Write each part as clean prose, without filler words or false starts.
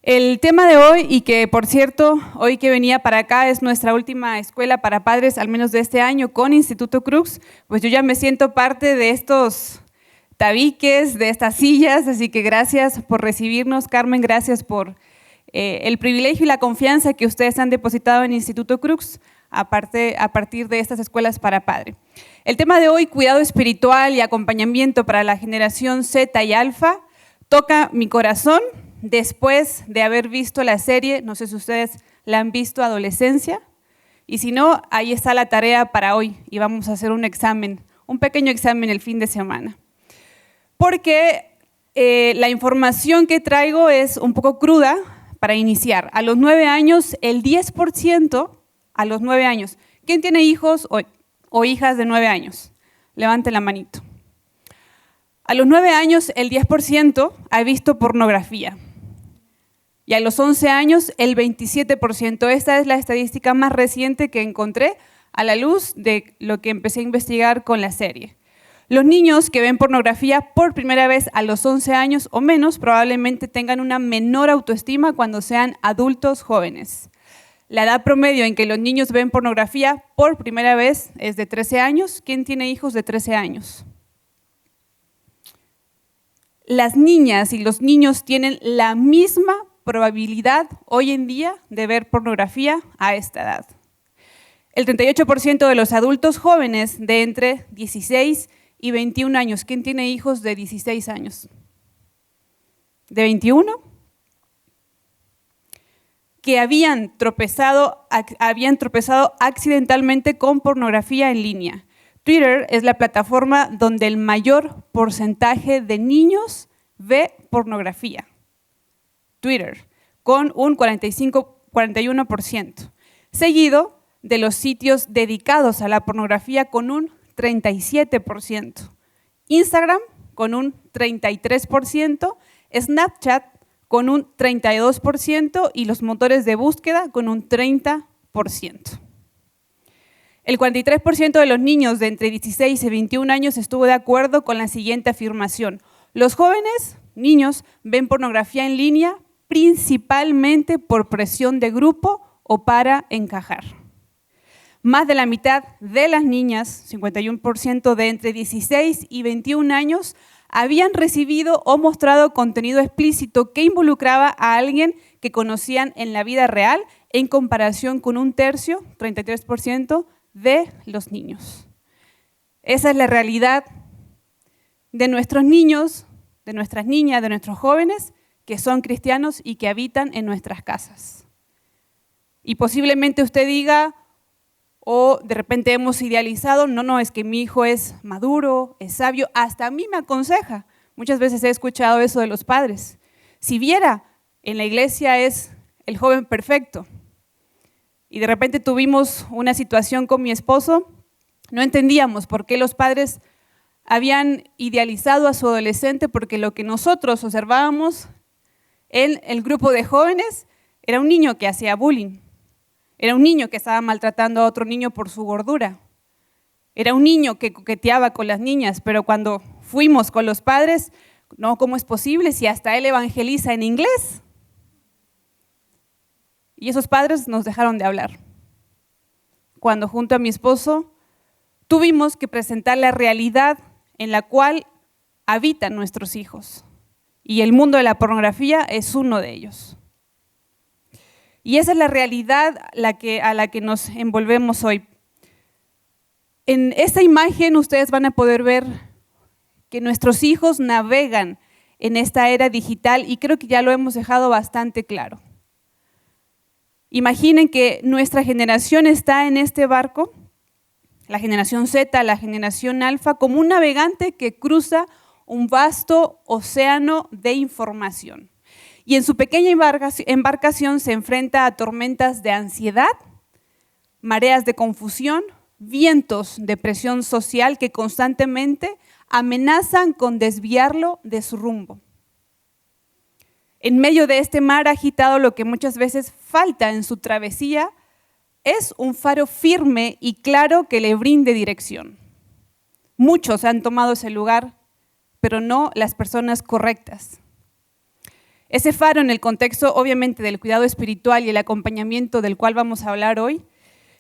El tema de hoy, y que por cierto, hoy que venía para acá es nuestra última escuela para padres, al menos de este año, con Instituto Crux, pues yo ya me siento parte de estos tabiques, de estas sillas, así que gracias por recibirnos, Carmen, gracias por el privilegio y la confianza que ustedes han depositado en Instituto Crux a partir de estas escuelas para padre. El tema de hoy, cuidado espiritual y acompañamiento para la generación Z y Alfa, toca mi corazón. Después de haber visto la serie, no sé si ustedes la han visto, Adolescencia, y si no, ahí está la tarea para hoy y vamos a hacer un examen, un pequeño examen el fin de semana. Porque la información que traigo es un poco cruda para iniciar. A los 9 años, el 10%, a los 9 años, ¿quién tiene hijos o hijas de 9 años? Levanten la manito. A los 9 años, el 10% ha visto pornografía. Y a los 11 años, el 27%. Esta es la estadística más reciente que encontré a la luz de lo que empecé a investigar con la serie. Los niños que ven pornografía por primera vez a los 11 años o menos probablemente tengan una menor autoestima cuando sean adultos jóvenes. La edad promedio en que los niños ven pornografía por primera vez es de 13 años. ¿Quién tiene hijos de 13 años? Las niñas y los niños tienen la misma probabilidad hoy en día de ver pornografía a esta edad. El 38% de los adultos jóvenes de entre 16 y 21 años. ¿Quién tiene hijos de 16 años? ¿De 21? Que habían tropezado accidentalmente con pornografía en línea. Twitter es la plataforma donde el mayor porcentaje de niños ve pornografía. Twitter, con un 41%, seguido de los sitios dedicados a la pornografía con un 37%, Instagram con un 33%, Snapchat con un 32% y los motores de búsqueda con un 30%. El 43% de los niños de entre 16 y 21 años estuvo de acuerdo con la siguiente afirmación. Los jóvenes, niños, ven pornografía en línea principalmente por presión de grupo o para encajar. Más de la mitad de las niñas, 51% de entre 16 y 21 años, habían recibido o mostrado contenido explícito que involucraba a alguien que conocían en la vida real en comparación con un tercio, 33%, de los niños. Esa es la realidad de nuestros niños, de nuestras niñas, de nuestros jóvenes que son cristianos y que habitan en nuestras casas. Y posiblemente usted diga, o de repente hemos idealizado, no, es que mi hijo es maduro, es sabio, hasta a mí me aconseja. Muchas veces he escuchado eso de los padres. Si viera, en la iglesia es el joven perfecto. Y de repente tuvimos una situación con mi esposo, no entendíamos por qué los padres habían idealizado a su adolescente, porque lo que nosotros observábamos en el grupo de jóvenes era un niño que hacía bullying. Era un niño que estaba maltratando a otro niño por su gordura. Era un niño que coqueteaba con las niñas, pero cuando fuimos con los padres, no, ¿cómo es posible si hasta él evangeliza en inglés? Y esos padres nos dejaron de hablar. Cuando junto a mi esposo tuvimos que presentar la realidad en la cual habitan nuestros hijos. Y el mundo de la pornografía es uno de ellos. Y esa es la realidad a la que nos envolvemos hoy. En esta imagen ustedes van a poder ver que nuestros hijos navegan en esta era digital y creo que ya lo hemos dejado bastante claro. Imaginen que nuestra generación está en este barco, la generación Z, la generación Alfa, como un navegante que cruza un vasto océano de información. Y en su pequeña embarcación se enfrenta a tormentas de ansiedad, mareas de confusión, vientos de presión social que constantemente amenazan con desviarlo de su rumbo. En medio de este mar agitado, lo que muchas veces falta en su travesía es un faro firme y claro que le brinde dirección. Muchos han tomado ese lugar, pero no las personas correctas. Ese faro, en el contexto obviamente del cuidado espiritual y el acompañamiento del cual vamos a hablar hoy,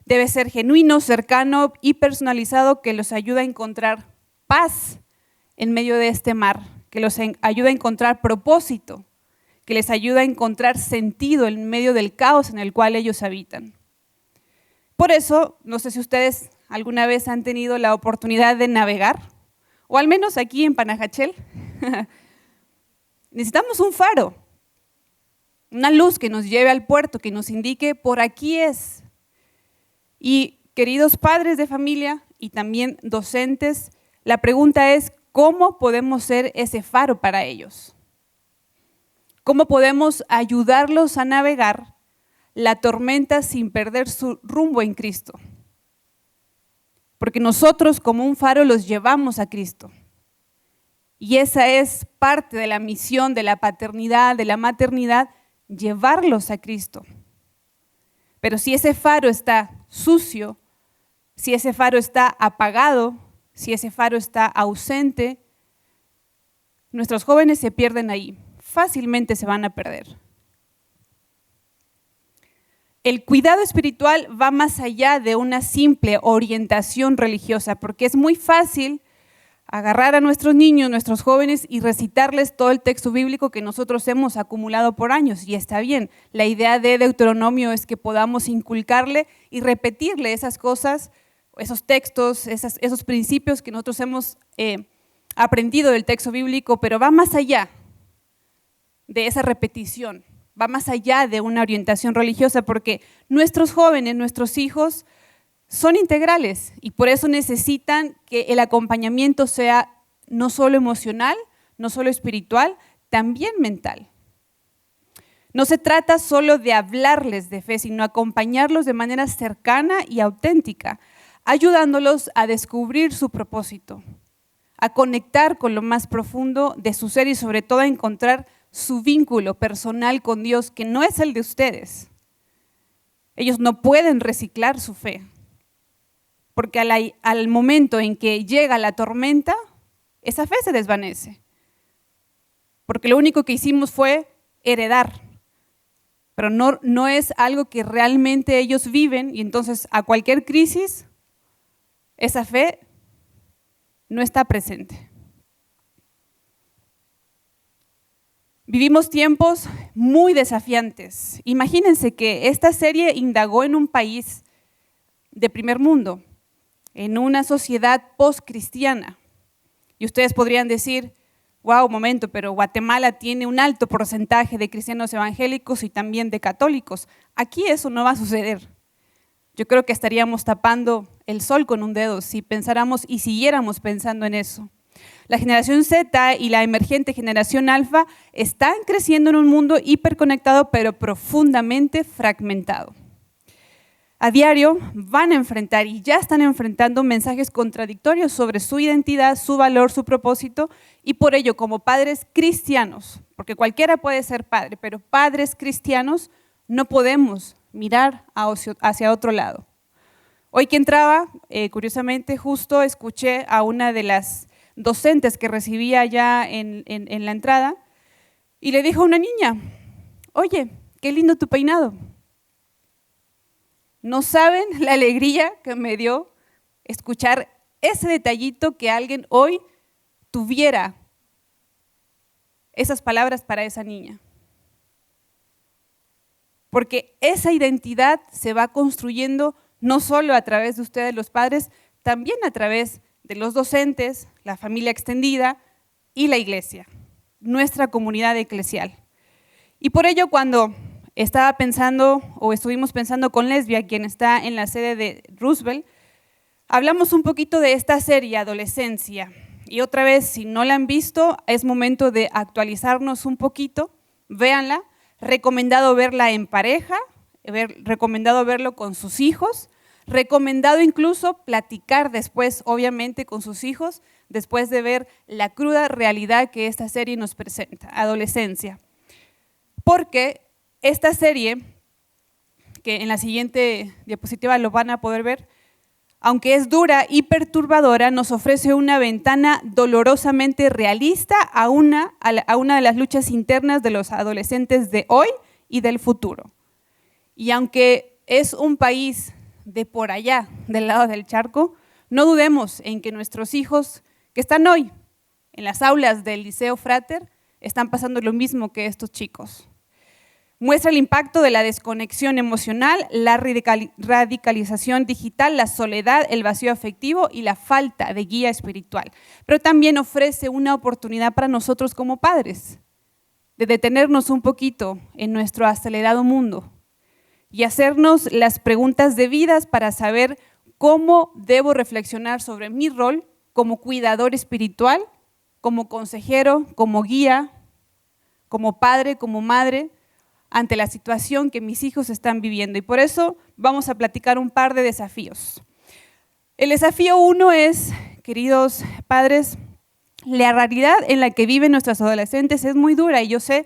debe ser genuino, cercano y personalizado, que los ayuda a encontrar paz en medio de este mar, que los ayuda a encontrar propósito, que les ayuda a encontrar sentido en medio del caos en el cual ellos habitan. Por eso, no sé si ustedes alguna vez han tenido la oportunidad de navegar, o al menos aquí en Panajachel, necesitamos un faro, una luz que nos lleve al puerto, que nos indique por aquí es. Y queridos padres de familia y también docentes, la pregunta es, ¿cómo podemos ser ese faro para ellos? ¿Cómo podemos ayudarlos a navegar la tormenta sin perder su rumbo en Cristo? Porque nosotros como un faro los llevamos a Cristo. Y esa es parte de la misión de la paternidad, de la maternidad, llevarlos a Cristo. Pero si ese faro está sucio, si ese faro está apagado, si ese faro está ausente, nuestros jóvenes se pierden ahí, fácilmente se van a perder. El cuidado espiritual va más allá de una simple orientación religiosa, porque es muy fácil agarrar a nuestros niños, nuestros jóvenes y recitarles todo el texto bíblico que nosotros hemos acumulado por años, y está bien. La idea de Deuteronomio es que podamos inculcarle y repetirle esas cosas, esos textos, esos principios que nosotros hemos aprendido del texto bíblico, pero va más allá de esa repetición, va más allá de una orientación religiosa, porque nuestros jóvenes, nuestros hijos, son integrales y por eso necesitan que el acompañamiento sea no solo emocional, no solo espiritual, también mental. No se trata solo de hablarles de fe, sino acompañarlos de manera cercana y auténtica, ayudándolos a descubrir su propósito, a conectar con lo más profundo de su ser y sobre todo a encontrar su vínculo personal con Dios, que no es el de ustedes. Ellos no pueden reciclar su fe, porque al momento en que llega la tormenta, esa fe se desvanece. Porque lo único que hicimos fue heredar, pero no es algo que realmente ellos viven, y entonces a cualquier crisis, esa fe no está presente. Vivimos tiempos muy desafiantes. Imagínense que esta serie indagó en un país de primer mundo, en una sociedad post-cristiana. Y ustedes podrían decir, wow, momento, pero Guatemala tiene un alto porcentaje de cristianos evangélicos y también de católicos. Aquí eso no va a suceder. Yo creo que estaríamos tapando el sol con un dedo si pensáramos y siguiéramos pensando en eso. La generación Z y la emergente generación Alfa están creciendo en un mundo hiperconectado, pero profundamente fragmentado. A diario van a enfrentar y ya están enfrentando mensajes contradictorios sobre su identidad, su valor, su propósito, y por ello, como padres cristianos, porque cualquiera puede ser padre, pero padres cristianos no podemos mirar hacia otro lado. Hoy que entraba, curiosamente, justo escuché a una de las docentes que recibía ya en la entrada y le dijo a una niña, oye, qué lindo tu peinado. No saben la alegría que me dio escuchar ese detallito, que alguien hoy tuviera esas palabras para esa niña. Porque esa identidad se va construyendo no solo a través de ustedes los padres, también a través de los docentes, la familia extendida y la iglesia, nuestra comunidad eclesial. Y por ello, cuando estaba pensando, o estuvimos pensando con Lesbia, quien está en la sede de Roosevelt, hablamos un poquito de esta serie, Adolescencia. Y otra vez, si no la han visto, es momento de actualizarnos un poquito, véanla. Recomendado verla en pareja, recomendado verlo con sus hijos, recomendado incluso platicar después, obviamente, con sus hijos, después de ver la cruda realidad que esta serie nos presenta, Adolescencia. Porque esta serie, que en la siguiente diapositiva lo van a poder ver, aunque es dura y perturbadora, nos ofrece una ventana dolorosamente realista a una de las luchas internas de los adolescentes de hoy y del futuro. Y aunque es un país de por allá, del lado del charco, no dudemos en que nuestros hijos que están hoy en las aulas del Liceo Frater están pasando lo mismo que estos chicos. Muestra el impacto de la desconexión emocional, la radicalización digital, la soledad, el vacío afectivo y la falta de guía espiritual. Pero también ofrece una oportunidad para nosotros como padres de detenernos un poquito en nuestro acelerado mundo y hacernos las preguntas debidas para saber cómo debo reflexionar sobre mi rol como cuidador espiritual, como consejero, como guía, como padre, como madre, ante la situación que mis hijos están viviendo. Y por eso vamos a platicar un par de desafíos. El desafío 1 es, queridos padres, la realidad en la que viven nuestros adolescentes es muy dura y yo sé,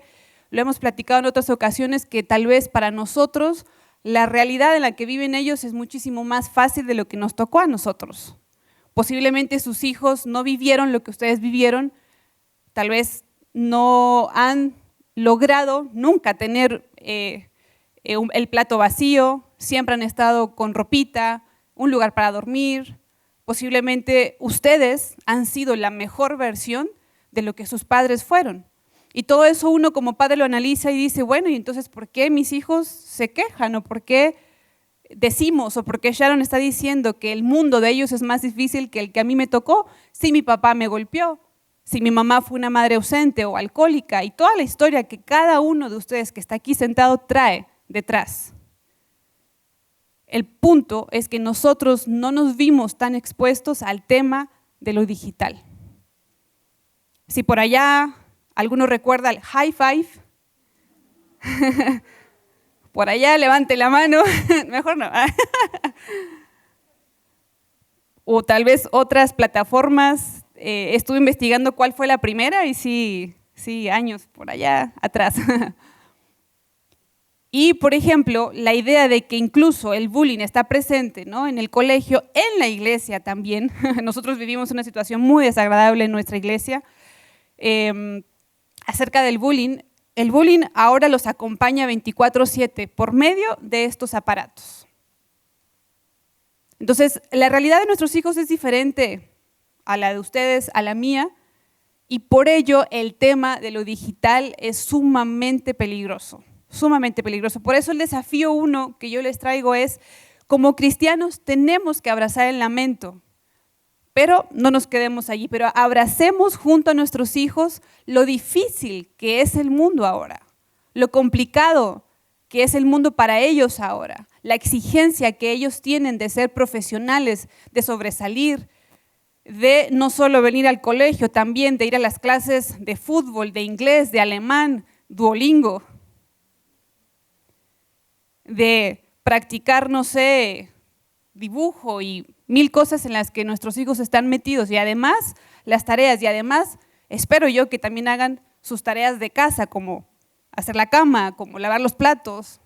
lo hemos platicado en otras ocasiones, que tal vez para nosotros la realidad en la que viven ellos es muchísimo más fácil de lo que nos tocó a nosotros. Posiblemente sus hijos no vivieron lo que ustedes vivieron, tal vez no han logrado nunca tener el plato vacío, siempre han estado con ropita, un lugar para dormir. Posiblemente ustedes han sido la mejor versión de lo que sus padres fueron. Y todo eso uno como padre lo analiza y dice, bueno, ¿y entonces por qué mis hijos se quejan? ¿O por qué decimos, o por qué Sharon está diciendo que el mundo de ellos es más difícil que el que a mí me tocó si mi papá me golpeó? Si mi mamá fue una madre ausente o alcohólica, y toda la historia que cada uno de ustedes que está aquí sentado trae detrás. El punto es que nosotros no nos vimos tan expuestos al tema de lo digital. Si por allá alguno recuerda el high five, por allá levante la mano, mejor no. O tal vez otras plataformas. Estuve investigando cuál fue la primera y sí, años por allá atrás. Y, por ejemplo, la idea de que incluso el bullying está presente, ¿no?, en el colegio, en la iglesia también. Nosotros vivimos una situación muy desagradable en nuestra iglesia acerca del bullying. El bullying ahora los acompaña 24/7 por medio de estos aparatos. Entonces, la realidad de nuestros hijos es diferente a la de ustedes, a la mía, y por ello el tema de lo digital es sumamente peligroso, sumamente peligroso. Por eso el desafío 1 que yo les traigo es, como cristianos tenemos que abrazar el lamento, pero no nos quedemos allí, pero abracemos junto a nuestros hijos lo difícil que es el mundo ahora, lo complicado que es el mundo para ellos ahora, la exigencia que ellos tienen de ser profesionales, de sobresalir, de no solo venir al colegio, también de ir a las clases de fútbol, de inglés, de alemán, Duolingo, de practicar, no sé, dibujo y 1000 cosas en las que nuestros hijos están metidos, y además las tareas, y además espero yo que también hagan sus tareas de casa, como hacer la cama, como lavar los platos.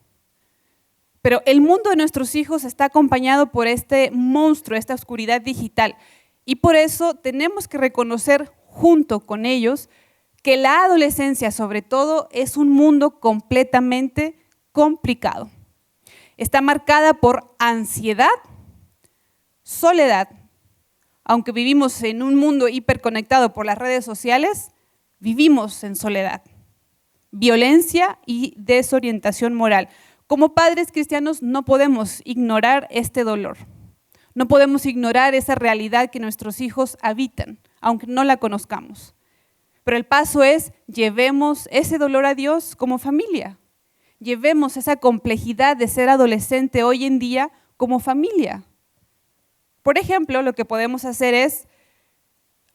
Pero el mundo de nuestros hijos está acompañado por este monstruo, esta oscuridad digital. Y por eso tenemos que reconocer junto con ellos que la adolescencia, sobre todo, es un mundo completamente complicado. Está marcada por ansiedad, soledad. Aunque vivimos en un mundo hiperconectado por las redes sociales, vivimos en soledad, violencia y desorientación moral. Como padres cristianos no podemos ignorar este dolor. No podemos ignorar esa realidad que nuestros hijos habitan, aunque no la conozcamos. Pero el paso es, llevemos ese dolor a Dios como familia. Llevemos esa complejidad de ser adolescente hoy en día como familia. Por ejemplo, lo que podemos hacer es,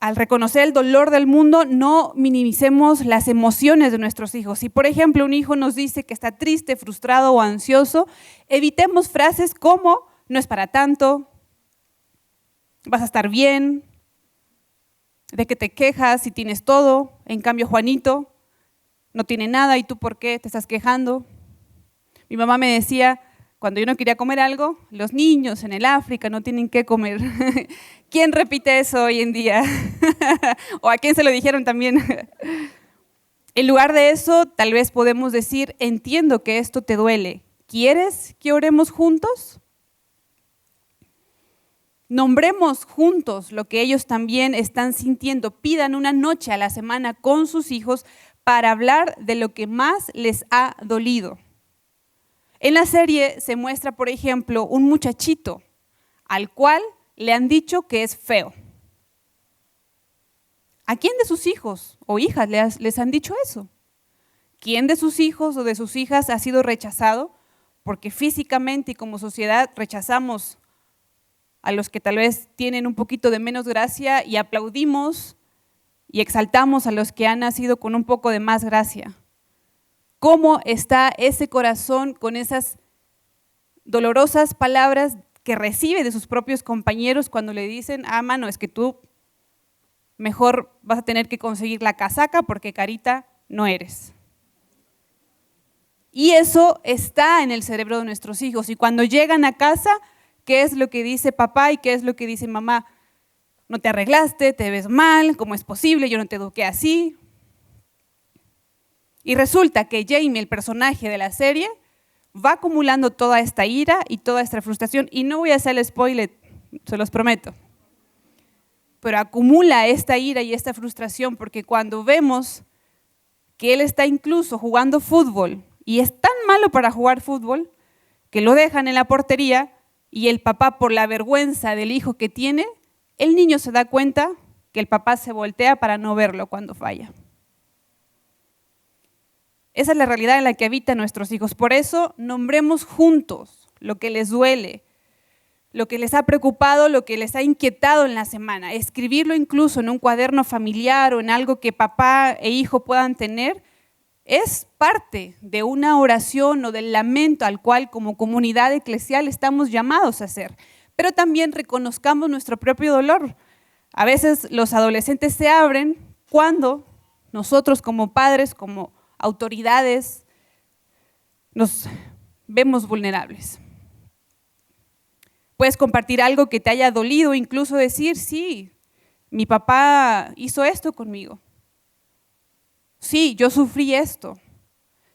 al reconocer el dolor del mundo, no minimicemos las emociones de nuestros hijos. Si, por ejemplo, un hijo nos dice que está triste, frustrado o ansioso, evitemos frases como, no es para tanto, vas a estar bien, de que te quejas si tienes todo, en cambio Juanito no tiene nada y tú ¿por qué te estás quejando? Mi mamá me decía, Cuando yo no quería comer algo, los niños en el África no tienen qué comer. ¿Quién repite eso hoy en día? ¿O a quién se lo dijeron también? En lugar de eso, tal vez podemos decir, entiendo que esto te duele. ¿Quieres que oremos juntos? Nombremos juntos lo que ellos también están sintiendo. Pidan una noche a la semana con sus hijos para hablar de lo que más les ha dolido. En la serie se muestra, por ejemplo, un muchachito al cual le han dicho que es feo. ¿A quién de sus hijos o hijas les han dicho eso? ¿Quién de sus hijos o de sus hijas ha sido rechazado? Porque físicamente y como sociedad rechazamos a los que tal vez tienen un poquito de menos gracia y aplaudimos y exaltamos a los que han nacido con un poco de más gracia. ¿Cómo está ese corazón con esas dolorosas palabras que recibe de sus propios compañeros cuando le dicen, mano, es que tú mejor vas a tener que conseguir la casaca porque carita no eres? Y eso está en el cerebro de nuestros hijos. Y cuando llegan a casa, ¿qué es lo que dice papá y qué es lo que dice mamá? No te arreglaste, te ves mal, ¿cómo es posible? Yo no te eduqué así. Y resulta que Jamie, el personaje de la serie, va acumulando toda esta ira y toda esta frustración. Y no voy a hacer el spoiler, se los prometo. Pero acumula esta ira y esta frustración porque cuando vemos que él está incluso jugando fútbol y es tan malo para jugar fútbol que lo dejan en la portería y el papá, por la vergüenza del hijo que tiene, el niño se da cuenta que el papá se voltea para no verlo cuando falla. Esa es la realidad en la que habitan nuestros hijos. Por eso, nombremos juntos lo que les duele, lo que les ha preocupado, lo que les ha inquietado en la semana. Escribirlo incluso en un cuaderno familiar o en algo que papá e hijo puedan tener, es parte de una oración o del lamento al cual como comunidad eclesial estamos llamados a hacer. Pero también reconozcamos nuestro propio dolor. A veces los adolescentes se abren cuando nosotros como padres, como autoridades, nos vemos vulnerables. Puedes compartir algo que te haya dolido, incluso decir, sí, mi papá hizo esto conmigo. Sí, yo sufrí esto.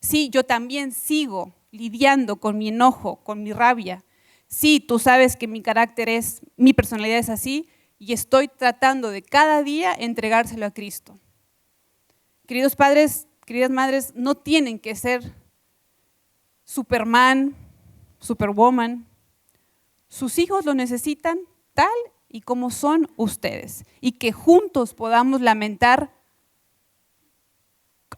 Sí, yo también sigo lidiando con mi enojo, con mi rabia. Sí, tú sabes que mi personalidad es así y estoy tratando de cada día entregárselo a Cristo. Queridos padres, queridas madres, no tienen que ser Superman, Superwoman. Sus hijos lo necesitan tal y como son ustedes. Y que juntos podamos lamentar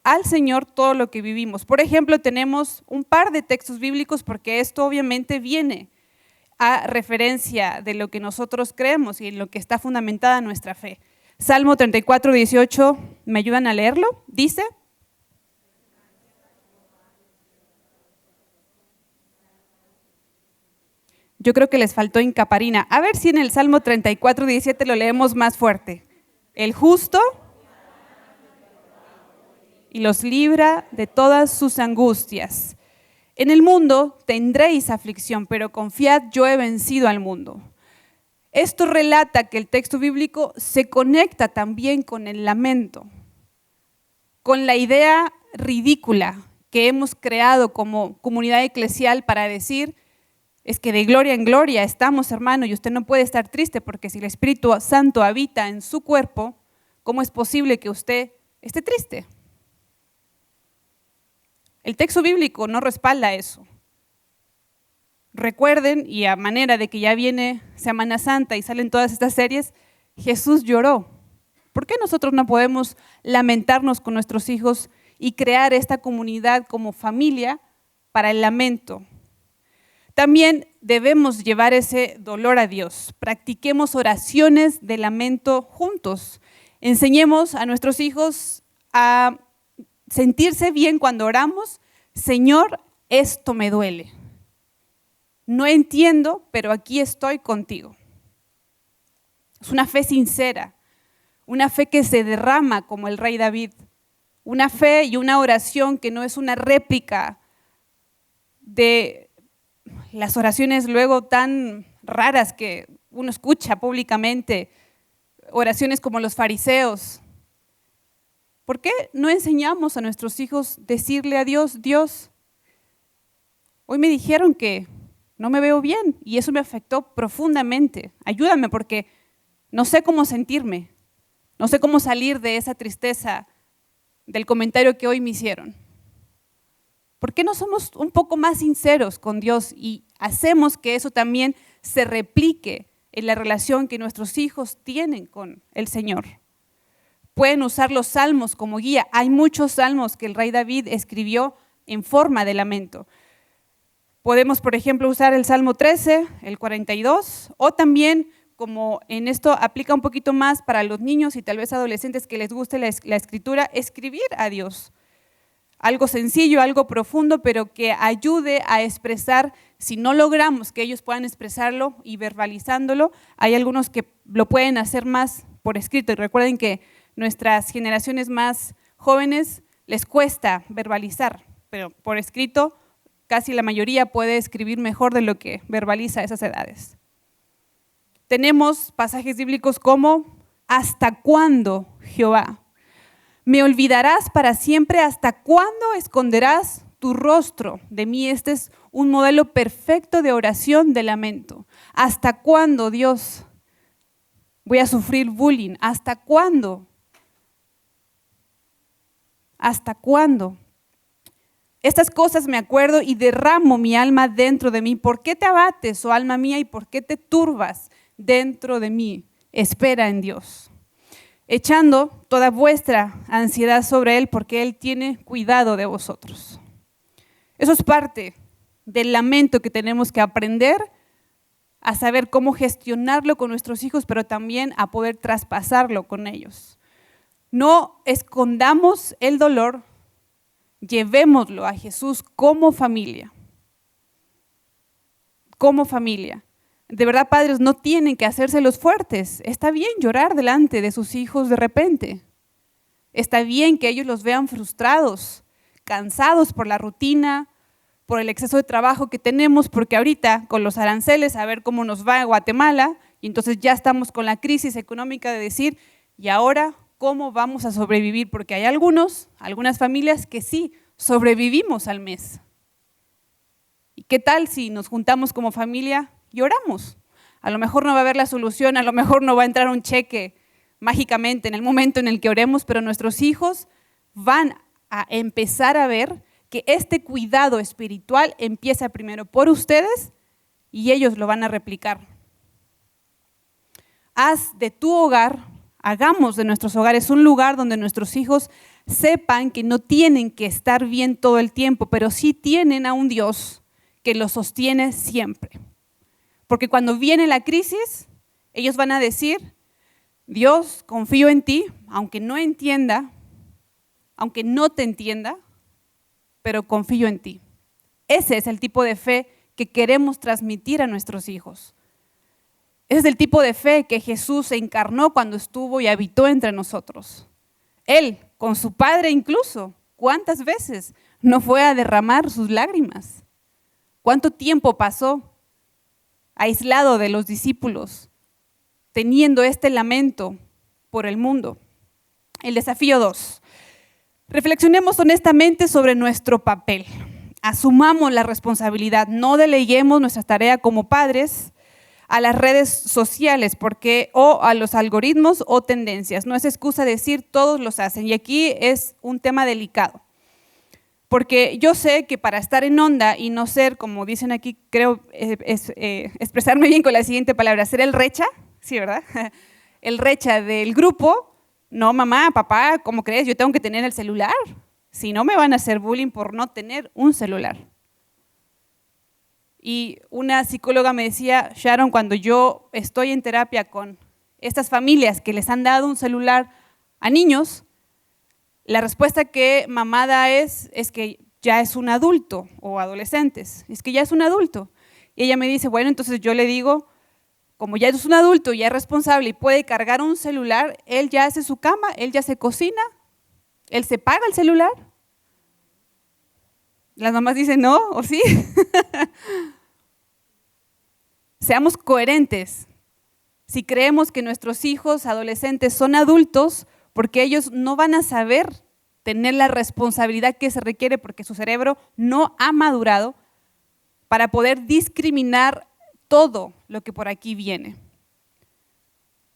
al Señor todo lo que vivimos. Por ejemplo, tenemos un par de textos bíblicos porque esto obviamente viene a referencia de lo que nosotros creemos y en lo que está fundamentada nuestra fe. Salmo 34, 18, ¿me ayudan a leerlo? Dice: yo creo que les faltó Incaparina. A ver si en el Salmo 34, 17 lo leemos más fuerte. El justo y los libra de todas sus angustias. En el mundo tendréis aflicción, pero confiad, yo he vencido al mundo. Esto relata que el texto bíblico se conecta también con el lamento, con la idea ridícula que hemos creado como comunidad eclesial para decir, es que de gloria en gloria estamos, hermano, y usted no puede estar triste porque si el Espíritu Santo habita en su cuerpo, ¿cómo es posible que usted esté triste? El texto bíblico no respalda eso. Recuerden, y a manera de que ya viene Semana Santa y salen todas estas series, Jesús lloró. ¿Por qué nosotros no podemos lamentarnos con nuestros hijos y crear esta comunidad como familia para el lamento? También debemos llevar ese dolor a Dios. Practiquemos oraciones de lamento juntos. Enseñemos a nuestros hijos a sentirse bien cuando oramos. Señor, esto me duele. No entiendo, pero aquí estoy contigo. Es una fe sincera, una fe que se derrama como el rey David. Una fe y una oración que no es una réplica de las oraciones luego tan raras que uno escucha públicamente, oraciones como los fariseos. ¿Por qué no enseñamos a nuestros hijos decirle a Dios, Dios, hoy me dijeron que no me veo bien y eso me afectó profundamente. Ayúdame porque no sé cómo sentirme, no sé cómo salir de esa tristeza del comentario que hoy me hicieron. ¿Por qué no somos un poco más sinceros con Dios y hacemos que eso también se replique en la relación que nuestros hijos tienen con el Señor? Pueden usar los salmos como guía. Hay muchos salmos que el rey David escribió en forma de lamento. Podemos, por ejemplo, usar el Salmo 13, el 42, o también, como en esto aplica un poquito más para los niños y tal vez adolescentes que les guste la escritura, escribir a Dios. Algo sencillo, algo profundo, pero que ayude a expresar, si no logramos que ellos puedan expresarlo y verbalizándolo, hay algunos que lo pueden hacer más por escrito. Y recuerden que nuestras generaciones más jóvenes les cuesta verbalizar, pero por escrito casi la mayoría puede escribir mejor de lo que verbaliza a esas edades. Tenemos pasajes bíblicos como, ¿hasta cuándo, Jehová? ¿Me olvidarás para siempre? ¿Hasta cuándo esconderás tu rostro de mí? Este es un modelo perfecto de oración de lamento. ¿Hasta cuándo, Dios, voy a sufrir bullying? ¿Hasta cuándo? ¿Hasta cuándo? Estas cosas me acuerdo y derramo mi alma dentro de mí. ¿Por qué te abates, oh alma mía, y por qué te turbas dentro de mí? Espera en Dios, echando toda vuestra ansiedad sobre Él, porque Él tiene cuidado de vosotros. Eso es parte del lamento que tenemos que aprender a saber cómo gestionarlo con nuestros hijos, pero también a poder traspasarlo con ellos. No escondamos el dolor, llevémoslo a Jesús como familia. Como familia. De verdad, padres, no tienen que hacerse los fuertes. Está bien llorar delante de sus hijos de repente. Está bien que ellos los vean frustrados, cansados por la rutina, por el exceso de trabajo que tenemos, porque ahorita con los aranceles, a ver cómo nos va a Guatemala, y entonces ya estamos con la crisis económica de decir, ¿y ahora cómo vamos a sobrevivir? Porque hay algunas familias que sí sobrevivimos al mes. ¿Y qué tal si nos juntamos como familia y oramos? A lo mejor no va a haber la solución, a lo mejor no va a entrar un cheque mágicamente en el momento en el que oremos, pero nuestros hijos van a empezar a ver que este cuidado espiritual empieza primero por ustedes y ellos lo van a replicar. Haz de tu hogar, hagamos de nuestros hogares un lugar donde nuestros hijos sepan que no tienen que estar bien todo el tiempo, pero sí tienen a un Dios que los sostiene siempre. Porque cuando viene la crisis, ellos van a decir, Dios, confío en ti, aunque no entienda, aunque no te entienda, pero confío en ti. Ese es el tipo de fe que queremos transmitir a nuestros hijos. Ese es el tipo de fe que Jesús se encarnó cuando estuvo y habitó entre nosotros. Él, con su Padre incluso, ¿cuántas veces no fue a derramar sus lágrimas? ¿Cuánto tiempo pasó aislado de los discípulos, teniendo este lamento por el mundo? El desafío 2. Reflexionemos honestamente sobre nuestro papel. Asumamos la responsabilidad, no deleguemos nuestra tarea como padres a las redes sociales o a los algoritmos o tendencias. No es excusa decir todos los hacen, y aquí es un tema delicado. Porque yo sé que para estar en onda y no ser, como dicen aquí, creo expresarme bien con la siguiente palabra, ser el recha, sí, ¿verdad? El recha del grupo. No, mamá, papá, ¿cómo crees? Yo tengo que tener el celular. Si no, me van a hacer bullying por no tener un celular. Y una psicóloga me decía, Sharon, cuando yo estoy en terapia con estas familias que les han dado un celular a niños, la respuesta que mamá da es que ya es un adulto, o adolescentes, es que ya es un adulto. Y ella me dice, bueno, entonces yo le digo, como ya es un adulto, ya es responsable y puede cargar un celular, él ya hace su cama, él ya se cocina, él se paga el celular. Las mamás dicen, no, ¿o sí? Seamos coherentes. Si creemos que nuestros hijos adolescentes son adultos, porque ellos no van a saber tener la responsabilidad que se requiere porque su cerebro no ha madurado para poder discriminar todo lo que por aquí viene.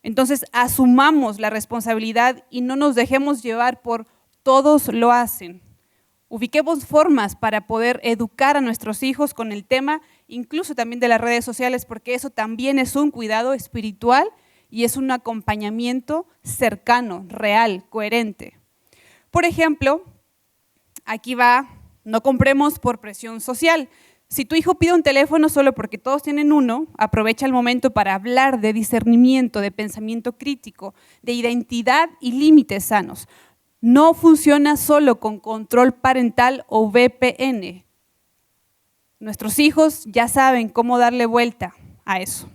Entonces, asumamos la responsabilidad y no nos dejemos llevar por todos lo hacen. Ubiquemos formas para poder educar a nuestros hijos con el tema, incluso también de las redes sociales, porque eso también es un cuidado espiritual y es un acompañamiento cercano, real, coherente. Por ejemplo, aquí va, no compremos por presión social. Si tu hijo pide un teléfono solo porque todos tienen uno, aprovecha el momento para hablar de discernimiento, de pensamiento crítico, de identidad y límites sanos. No funciona solo con control parental o VPN. Nuestros hijos ya saben cómo darle vuelta a eso.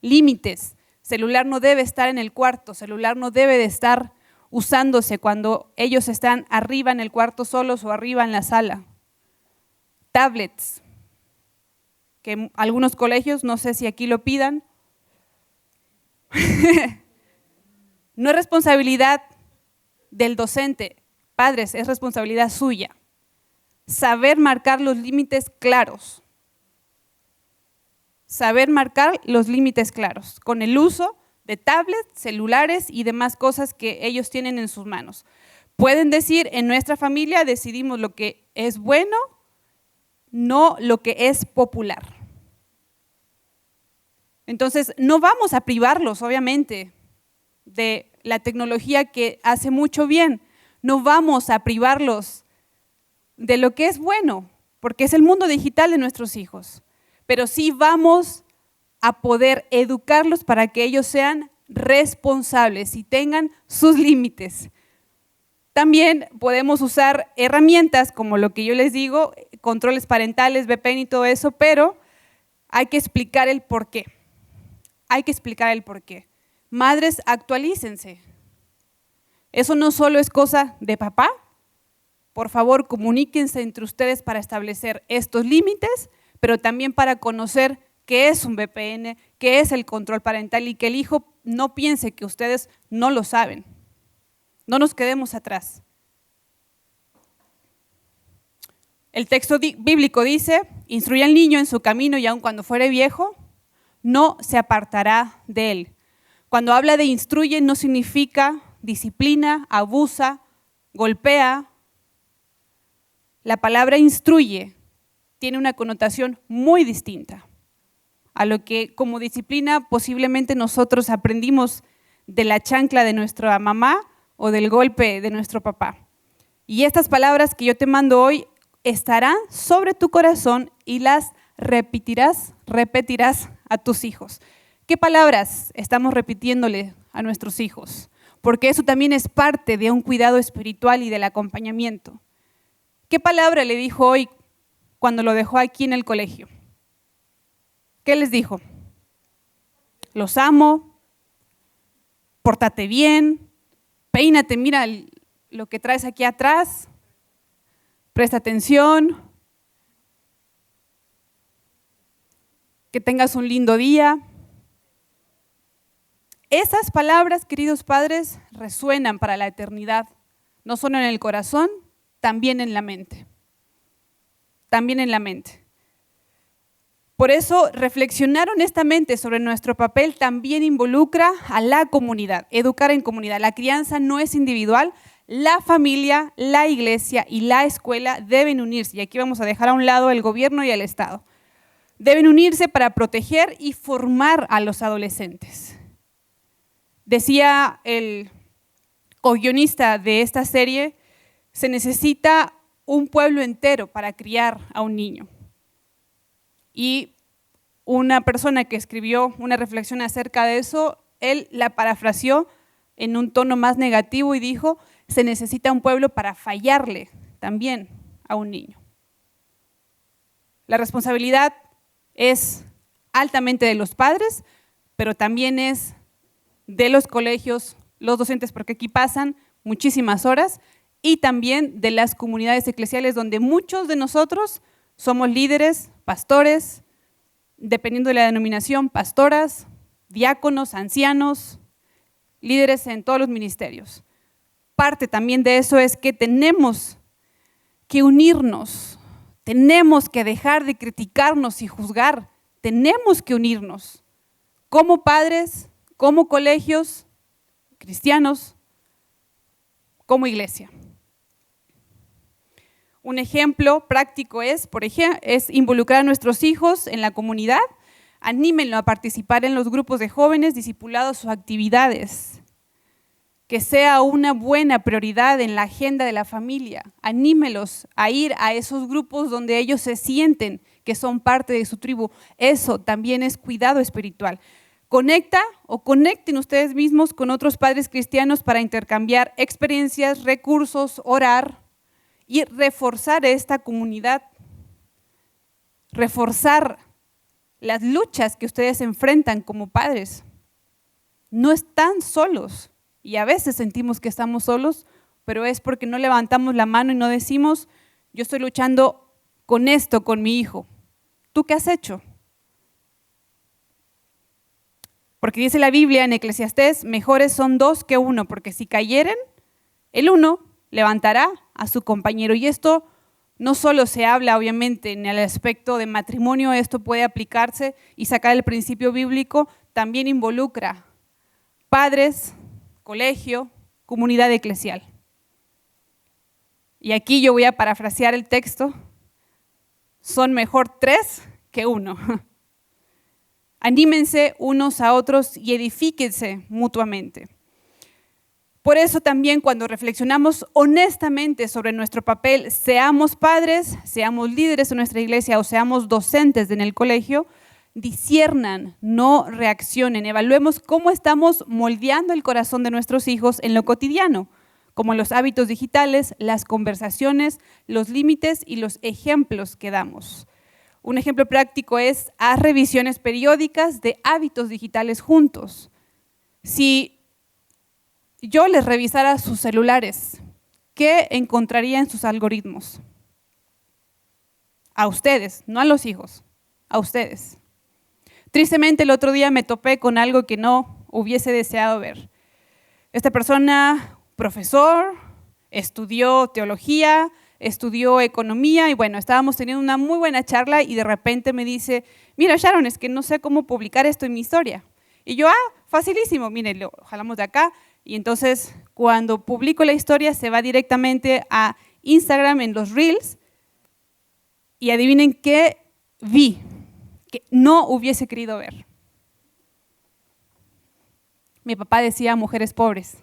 Límites. Celular no debe estar en el cuarto, celular no debe de estar usándose cuando ellos están arriba en el cuarto solos o arriba en la sala. Tablets, que algunos colegios, no sé si aquí lo pidan, no es responsabilidad del docente, padres, es responsabilidad suya. Saber marcar los límites claros. Saber marcar los límites claros con el uso de tablets, celulares y demás cosas que ellos tienen en sus manos. Pueden decir, en nuestra familia decidimos lo que es bueno, no lo que es popular. Entonces, no vamos a privarlos, obviamente, de la tecnología que hace mucho bien. No vamos a privarlos de lo que es bueno, porque es el mundo digital de nuestros hijos. Pero sí vamos a poder educarlos para que ellos sean responsables y tengan sus límites. También podemos usar herramientas como lo que yo les digo, controles parentales, VPN y todo eso, pero hay que explicar el por qué. Hay que explicar el por qué. Madres, actualícense. Eso no solo es cosa de papá. Por favor, comuníquense entre ustedes para establecer estos límites, pero también para conocer qué es un VPN, qué es el control parental y que el hijo no piense que ustedes no lo saben. No nos quedemos atrás. El texto bíblico dice, instruye al niño en su camino y aun cuando fuere viejo, no se apartará de él. Cuando habla de instruye no significa disciplina, abusa, golpea. La palabra instruye tiene una connotación muy distinta a lo que como disciplina posiblemente nosotros aprendimos de la chancla de nuestra mamá o del golpe de nuestro papá. Y estas palabras que yo te mando hoy estarán sobre tu corazón y las repetirás a tus hijos. ¿Qué palabras estamos repitiéndole a nuestros hijos? Porque eso también es parte de un cuidado espiritual y del acompañamiento. ¿Qué palabra le dijo hoy cuando lo dejó aquí en el colegio? ¿Qué les dijo? Los amo, pórtate bien, peínate, mira lo que traes aquí atrás, presta atención, que tengas un lindo día. Esas palabras, queridos padres, resuenan para la eternidad, no solo en el corazón, también en la mente. También en la mente. Por eso, reflexionar honestamente sobre nuestro papel también involucra a la comunidad, educar en comunidad. La crianza no es individual, la familia, la iglesia y la escuela deben unirse. Y aquí vamos a dejar a un lado el gobierno y el Estado. Deben unirse para proteger y formar a los adolescentes. Decía el co-guionista de esta serie, se necesita un pueblo entero para criar a un niño. Y una persona que escribió una reflexión acerca de eso, él la parafraseó en un tono más negativo y dijo, se necesita un pueblo para fallarle también a un niño. La responsabilidad es altamente de los padres, pero también es de los colegios, los docentes, porque aquí pasan muchísimas horas, y también de las comunidades eclesiales donde muchos de nosotros somos líderes, pastores, dependiendo de la denominación, pastoras, diáconos, ancianos, líderes en todos los ministerios. Parte también de eso es que tenemos que unirnos, tenemos que dejar de criticarnos y juzgar, tenemos que unirnos como padres, como colegios cristianos, como iglesia. Un ejemplo práctico es involucrar a nuestros hijos en la comunidad. Anímenlo a participar en los grupos de jóvenes, discipulados o actividades. Que sea una buena prioridad en la agenda de la familia. Anímelos a ir a esos grupos donde ellos se sienten que son parte de su tribu. Eso también es cuidado espiritual. Conecten ustedes mismos con otros padres cristianos para intercambiar experiencias, recursos, orar y reforzar esta comunidad. Reforzar las luchas que ustedes enfrentan como padres. No están solos. Y a veces sentimos que estamos solos, pero es porque no levantamos la mano y no decimos, yo estoy luchando con esto, con mi hijo. ¿Tú qué has hecho? Porque dice la Biblia en Eclesiastés, mejores son dos que uno, porque si cayeren, el uno levantará a su compañero. Y esto no solo se habla, obviamente, en el aspecto de matrimonio, esto puede aplicarse y sacar el principio bíblico, también involucra padres, colegio, comunidad eclesial. Y aquí yo voy a parafrasear el texto, son mejor 3 que 1. Anímense unos a otros y edifíquense mutuamente. Por eso también cuando reflexionamos honestamente sobre nuestro papel, seamos padres, seamos líderes en nuestra iglesia o seamos docentes en el colegio, disciernan, no reaccionen, evaluemos cómo estamos moldeando el corazón de nuestros hijos en lo cotidiano, como los hábitos digitales, las conversaciones, los límites y los ejemplos que damos. Un ejemplo práctico es haz revisiones periódicas de hábitos digitales juntos. Si yo les revisara sus celulares, ¿qué encontraría en sus algoritmos? A ustedes, no a los hijos, a ustedes. Tristemente el otro día me topé con algo que no hubiese deseado ver. Esta persona, profesor, estudió teología, estudió economía y bueno, estábamos teniendo una muy buena charla y de repente me dice, mira Sharon, es que no sé cómo publicar esto en mi historia. Y yo, facilísimo, miren, lo jalamos de acá y entonces cuando publico la historia se va directamente a Instagram en los Reels y adivinen qué vi, que no hubiese querido ver. Mi papá decía mujeres pobres.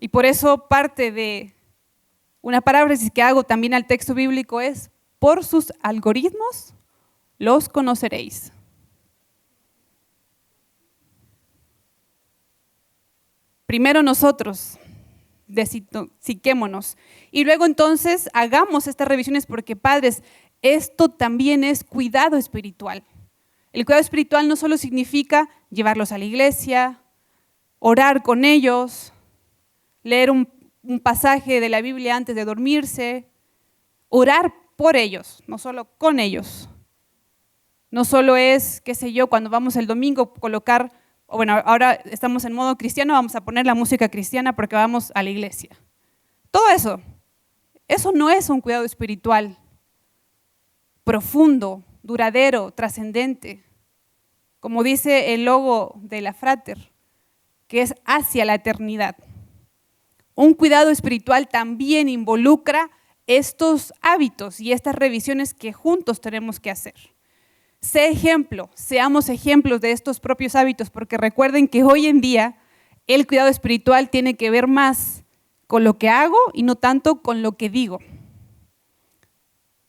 Y por eso parte de una paráfrasis que hago también al texto bíblico es, por sus algoritmos los conoceréis. Primero nosotros, desintoxiquémonos. Y luego entonces hagamos estas revisiones porque padres, esto también es cuidado espiritual. El cuidado espiritual no solo significa llevarlos a la iglesia, orar con ellos, leer un pasaje de la Biblia antes de dormirse, orar por ellos, no solo con ellos. No solo es, qué sé yo, cuando vamos el domingo colocar, ahora estamos en modo cristiano, vamos a poner la música cristiana porque vamos a la iglesia. Todo eso no es un cuidado espiritual profundo, duradero, trascendente. Como dice el logo de la Frater, que es hacia la eternidad. Un cuidado espiritual también involucra estos hábitos y estas revisiones que juntos tenemos que hacer. Seamos ejemplos de estos propios hábitos, porque recuerden que hoy en día el cuidado espiritual tiene que ver más con lo que hago y no tanto con lo que digo.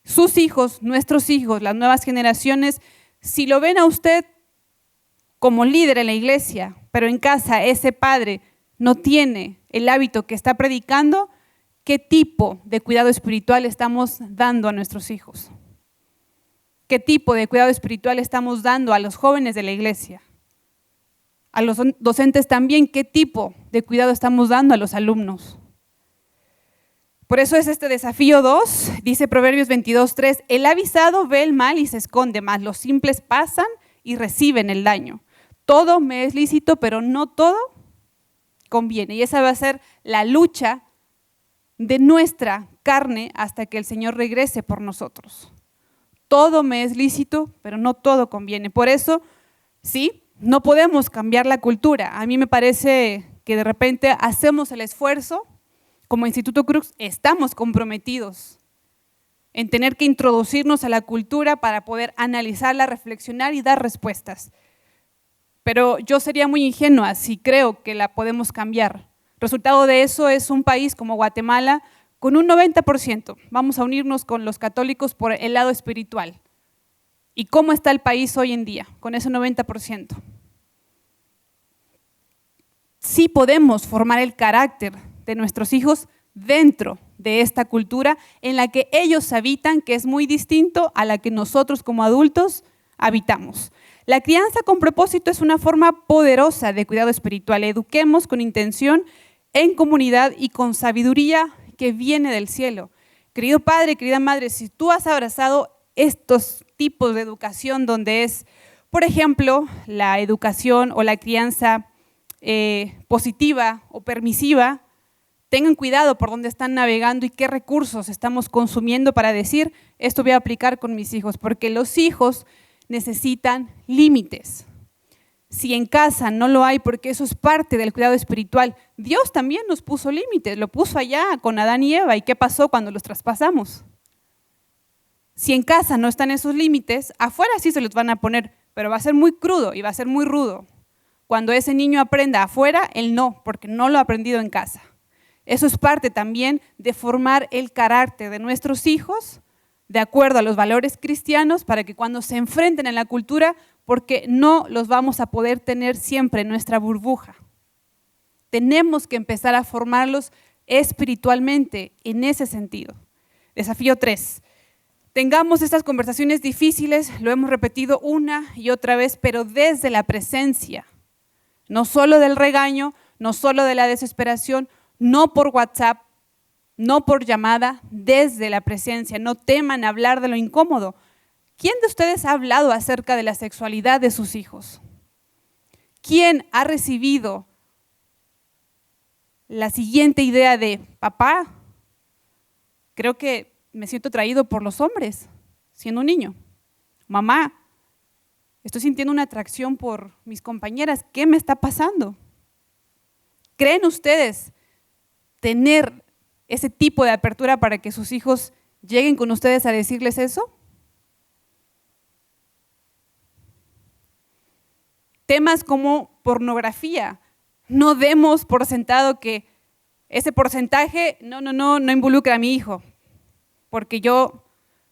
Sus hijos, nuestros hijos, las nuevas generaciones, si lo ven a usted como líder en la iglesia, pero en casa ese padre no tiene el hábito que está predicando, ¿qué tipo de cuidado espiritual estamos dando a nuestros hijos? ¿Qué tipo de cuidado espiritual estamos dando a los jóvenes de la iglesia? A los docentes también, ¿qué tipo de cuidado estamos dando a los alumnos? Por eso es este desafío 2, dice Proverbios 22:3, el avisado ve el mal y se esconde, mas los simples pasan y reciben el daño. Todo me es lícito, pero no todo conviene. Y esa va a ser la lucha de nuestra carne hasta que el Señor regrese por nosotros. Todo me es lícito, pero no todo conviene. Por eso, sí, no podemos cambiar la cultura. A mí me parece que de repente hacemos el esfuerzo. Como Instituto Crux estamos comprometidos en tener que introducirnos a la cultura para poder analizarla, reflexionar y dar respuestas. Pero yo sería muy ingenua si creo que la podemos cambiar. Resultado de eso es un país como Guatemala con un 90%. Vamos a unirnos con los católicos por el lado espiritual. ¿Y cómo está el país hoy en día con ese 90%? Sí podemos formar el carácter de nuestros hijos dentro de esta cultura en la que ellos habitan, que es muy distinto a la que nosotros como adultos habitamos. La crianza con propósito es una forma poderosa de cuidado espiritual. Eduquemos con intención, en comunidad y con sabiduría que viene del cielo. Querido padre, querida madre, si tú has abrazado estos tipos de educación donde es, por ejemplo, la educación o la crianza positiva o permisiva, tengan cuidado por dónde están navegando y qué recursos estamos consumiendo para decir, esto voy a aplicar con mis hijos, porque los hijos necesitan límites. Si en casa no lo hay, porque eso es parte del cuidado espiritual, Dios también nos puso límites, lo puso allá con Adán y Eva, ¿y qué pasó cuando los traspasamos? Si en casa no están esos límites, afuera sí se los van a poner, pero va a ser muy crudo y va a ser muy rudo. Cuando ese niño aprenda afuera, él no, porque no lo ha aprendido en casa. Eso es parte también de formar el carácter de nuestros hijos de acuerdo a los valores cristianos para que cuando se enfrenten en la cultura, porque no los vamos a poder tener siempre en nuestra burbuja. Tenemos que empezar a formarlos espiritualmente en ese sentido. Desafío 3. Tengamos estas conversaciones difíciles, lo hemos repetido una y otra vez, pero desde la presencia, no solo del regaño, no solo de la desesperación, no por WhatsApp, no por llamada, desde la presencia. No teman hablar de lo incómodo. ¿Quién de ustedes ha hablado acerca de la sexualidad de sus hijos? ¿Quién ha recibido la siguiente idea de, papá, creo que me siento atraído por los hombres, siendo un niño? Mamá, estoy sintiendo una atracción por mis compañeras, ¿qué me está pasando? ¿Creen ustedes tener ese tipo de apertura para que sus hijos lleguen con ustedes a decirles eso? Temas como pornografía. No demos por sentado que ese porcentaje no involucra a mi hijo, porque yo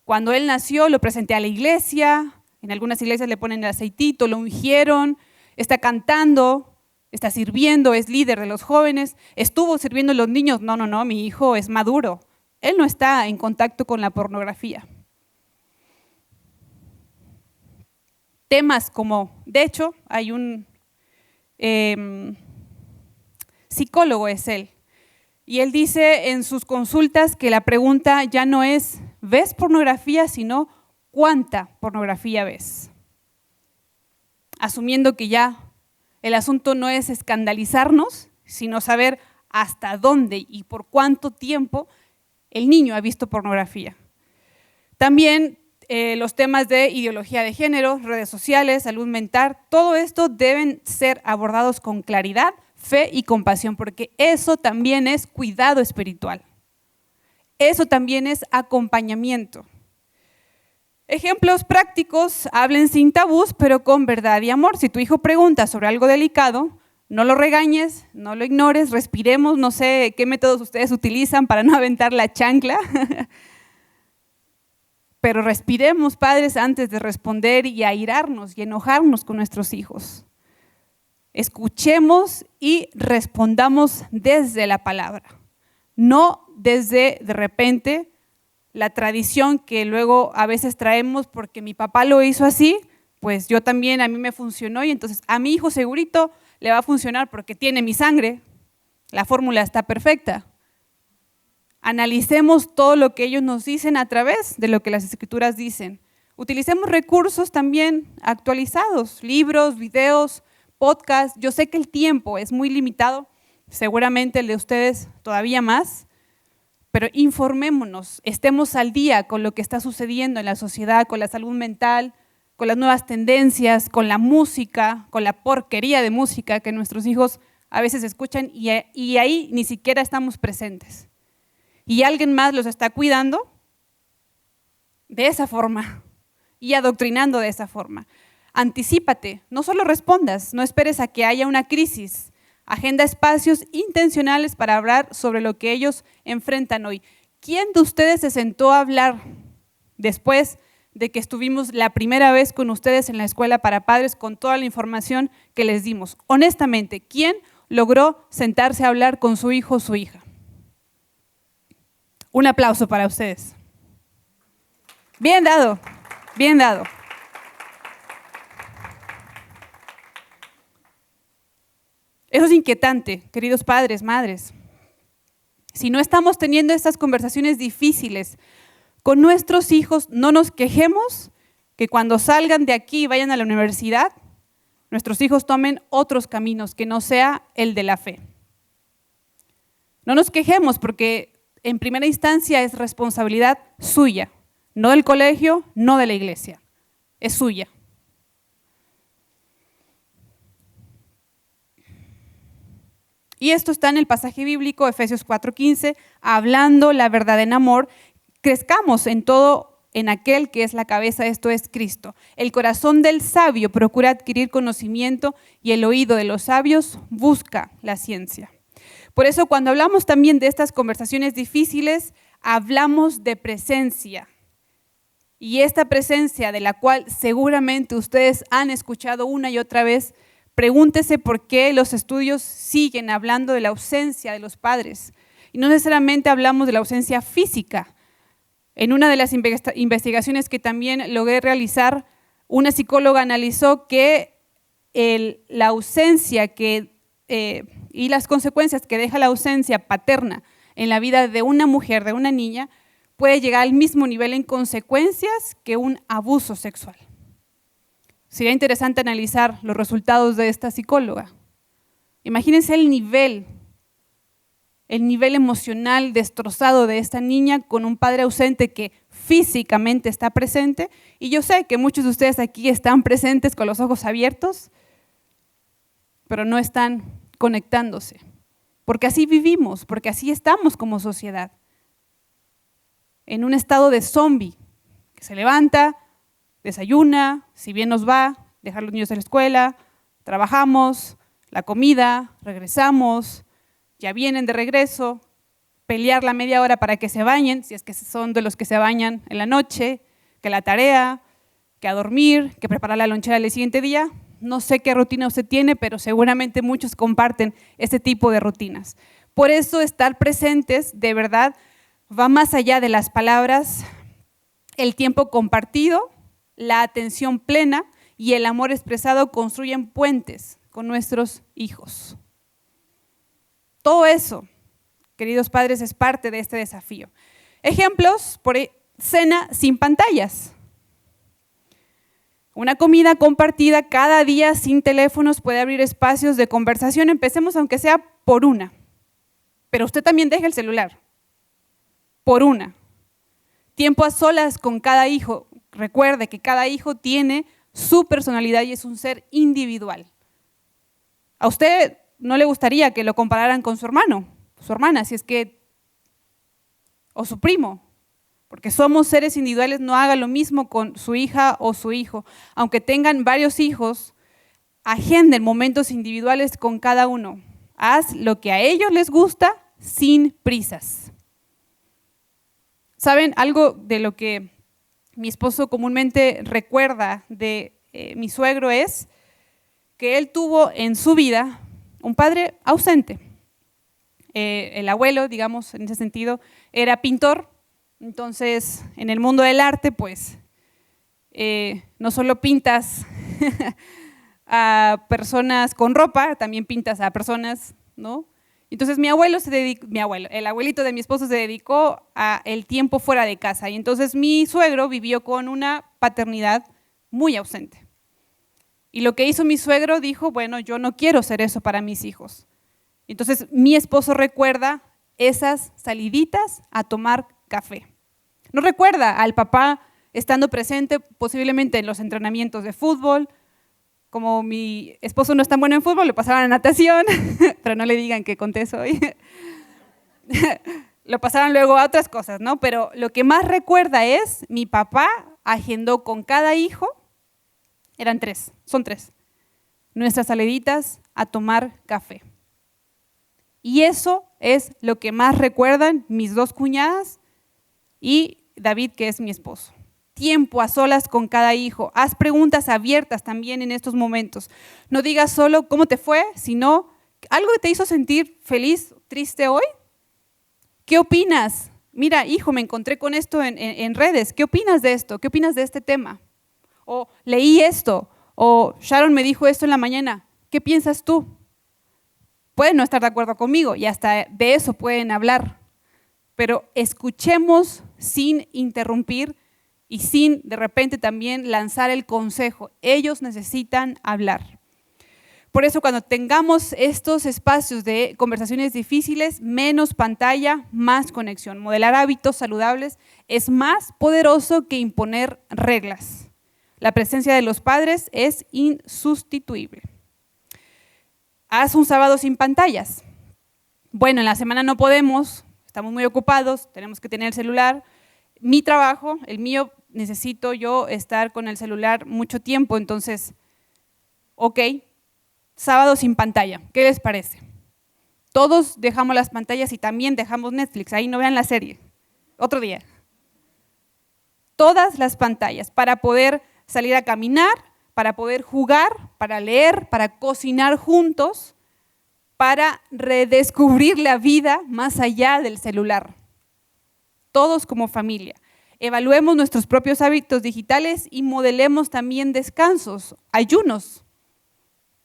cuando él nació lo presenté a la iglesia, en algunas iglesias le ponen el aceitito, lo ungieron, está cantando, está sirviendo, es líder de los jóvenes, estuvo sirviendo a los niños. No, mi hijo es maduro, él no está en contacto con la pornografía. Temas como, de hecho, hay un psicólogo, es él, y él dice en sus consultas que la pregunta ya no es ¿ves pornografía?, sino ¿cuánta pornografía ves? Asumiendo que ya el asunto no es escandalizarnos, sino saber hasta dónde y por cuánto tiempo el niño ha visto pornografía. También los temas de ideología de género, redes sociales, salud mental, todo esto deben ser abordados con claridad, fe y compasión, porque eso también es cuidado espiritual. Eso también es acompañamiento. Ejemplos prácticos, hablen sin tabús, pero con verdad y amor. Si tu hijo pregunta sobre algo delicado, no lo regañes, no lo ignores, respiremos, no sé qué métodos ustedes utilizan para no aventar la chancla, pero respiremos, padres, antes de responder y airarnos y enojarnos con nuestros hijos. Escuchemos y respondamos desde la palabra, no desde de repente la tradición que luego a veces traemos porque mi papá lo hizo así, pues yo también, a mí me funcionó y entonces a mi hijo segurito le va a funcionar porque tiene mi sangre, la fórmula está perfecta. Analicemos todo lo que ellos nos dicen a través de lo que las Escrituras dicen. Utilicemos recursos también actualizados, libros, videos, podcasts. Yo sé que el tiempo es muy limitado, seguramente el de ustedes todavía más, pero informémonos, estemos al día con lo que está sucediendo en la sociedad, con la salud mental, con las nuevas tendencias, con la música, con la porquería de música que nuestros hijos a veces escuchan y ahí ni siquiera estamos presentes. Y alguien más los está cuidando de esa forma y adoctrinando de esa forma. Anticípate, no solo respondas, no esperes a que haya una crisis. Agenda espacios intencionales para hablar sobre lo que ellos enfrentan hoy. ¿Quién de ustedes se sentó a hablar después de que estuvimos la primera vez con ustedes en la escuela para padres con toda la información que les dimos? Honestamente, ¿quién logró sentarse a hablar con su hijo o su hija? Un aplauso para ustedes. Bien dado, bien dado. Eso es inquietante, queridos padres, madres. Si no estamos teniendo estas conversaciones difíciles con nuestros hijos, no nos quejemos que cuando salgan de aquí y vayan a la universidad, nuestros hijos tomen otros caminos que no sea el de la fe. No nos quejemos porque en primera instancia es responsabilidad suya, no del colegio, no de la iglesia, es suya. Y esto está en el pasaje bíblico, Efesios 4:15, hablando la verdad en amor, crezcamos en todo en aquel que es la cabeza, esto es Cristo. El corazón del sabio procura adquirir conocimiento y el oído de los sabios busca la ciencia. Por eso cuando hablamos también de estas conversaciones difíciles, hablamos de presencia. Y esta presencia de la cual seguramente ustedes han escuchado una y otra vez, pregúntese por qué los estudios siguen hablando de la ausencia de los padres. Y no necesariamente hablamos de la ausencia física. En una de las investigaciones que también logré realizar, una psicóloga analizó que la ausencia y las consecuencias que deja la ausencia paterna en la vida de una mujer, de una niña, puede llegar al mismo nivel en consecuencias que un abuso sexual. Sería interesante analizar los resultados de esta psicóloga. Imagínense el nivel emocional destrozado de esta niña con un padre ausente que físicamente está presente. Y yo sé que muchos de ustedes aquí están presentes con los ojos abiertos, pero no están conectándose. Porque así vivimos, porque así estamos como sociedad. En un estado de zombie, que se levanta, desayuna, si bien nos va, dejar a los niños en la escuela, trabajamos, la comida, regresamos, ya vienen de regreso, pelear la media hora para que se bañen, si es que son de los que se bañan en la noche, que la tarea, que a dormir, que preparar la lonchera el siguiente día. No sé qué rutina usted tiene, pero seguramente muchos comparten este tipo de rutinas. Por eso estar presentes de verdad va más allá de las palabras, el tiempo compartido, la atención plena y el amor expresado construyen puentes con nuestros hijos. Todo eso, queridos padres, es parte de este desafío. Ejemplos, cena sin pantallas. Una comida compartida cada día sin teléfonos puede abrir espacios de conversación. Empecemos aunque sea por una, pero usted también deja el celular, por una. Tiempo a solas con cada hijo. Recuerde que cada hijo tiene su personalidad y es un ser individual. A usted no le gustaría que lo compararan con su hermano, su hermana, si es que, o su primo, porque somos seres individuales. No haga lo mismo con su hija o su hijo. Aunque tengan varios hijos, agenden momentos individuales con cada uno. Haz lo que a ellos les gusta sin prisas. ¿Saben? Algo de lo que mi esposo comúnmente recuerda de mi suegro es que él tuvo en su vida un padre ausente. El abuelo, digamos, en ese sentido, era pintor. Entonces, en el mundo del arte, pues, no solo pintas a personas con ropa, también pintas a personas, ¿no?, Entonces el abuelito de mi esposo se dedicó a el tiempo fuera de casa y entonces mi suegro vivió con una paternidad muy ausente. Y lo que hizo mi suegro dijo, bueno, yo no quiero ser eso para mis hijos. Entonces mi esposo recuerda esas saliditas a tomar café. No recuerda al papá estando presente posiblemente en los entrenamientos de fútbol. Como mi esposo no es tan bueno en fútbol, le pasaban a natación, pero no le digan que conté eso hoy. Lo pasaban luego a otras cosas, ¿no? Pero lo que más recuerda es mi papá agendó con cada hijo, son tres, nuestras saliditas a tomar café. Y eso es lo que más recuerdan mis dos cuñadas y David, que es mi esposo. Tiempo a solas con cada hijo. Haz preguntas abiertas también en estos momentos. No digas solo cómo te fue, sino algo que te hizo sentir feliz, triste hoy. ¿Qué opinas? Mira, hijo, me encontré con esto en redes. ¿Qué opinas de esto? ¿Qué opinas de este tema? O leí esto. O Sharon me dijo esto en la mañana. ¿Qué piensas tú? Pueden no estar de acuerdo conmigo y hasta de eso pueden hablar. Pero escuchemos sin interrumpir y sin de repente también lanzar el consejo. Ellos necesitan hablar. Por eso cuando tengamos estos espacios de conversaciones difíciles, menos pantalla, más conexión. Modelar hábitos saludables es más poderoso que imponer reglas. La presencia de los padres es insustituible. Haz un sábado sin pantallas. Bueno, en la semana no podemos, estamos muy ocupados, tenemos que tener el celular. Mi trabajo, el mío, necesito yo estar con el celular mucho tiempo, entonces, ok, sábado sin pantalla, ¿qué les parece? Todos dejamos las pantallas y también dejamos Netflix, ahí no vean la serie, otro día. Todas las pantallas para poder salir a caminar, para poder jugar, para leer, para cocinar juntos, para redescubrir la vida más allá del celular. Todos como familia. Evaluemos nuestros propios hábitos digitales y modelemos también descansos, ayunos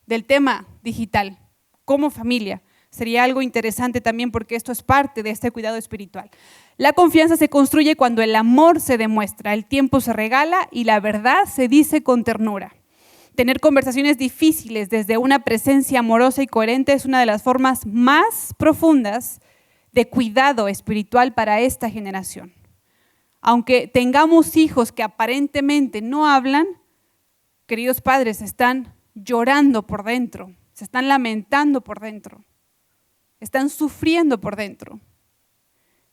del tema digital como familia. Sería algo interesante también porque esto es parte de este cuidado espiritual. La confianza se construye cuando el amor se demuestra, el tiempo se regala y la verdad se dice con ternura. Tener conversaciones difíciles desde una presencia amorosa y coherente es una de las formas más profundas de cuidado espiritual para esta generación. Aunque tengamos hijos que aparentemente no hablan, queridos padres, están llorando por dentro, se están lamentando por dentro, están sufriendo por dentro.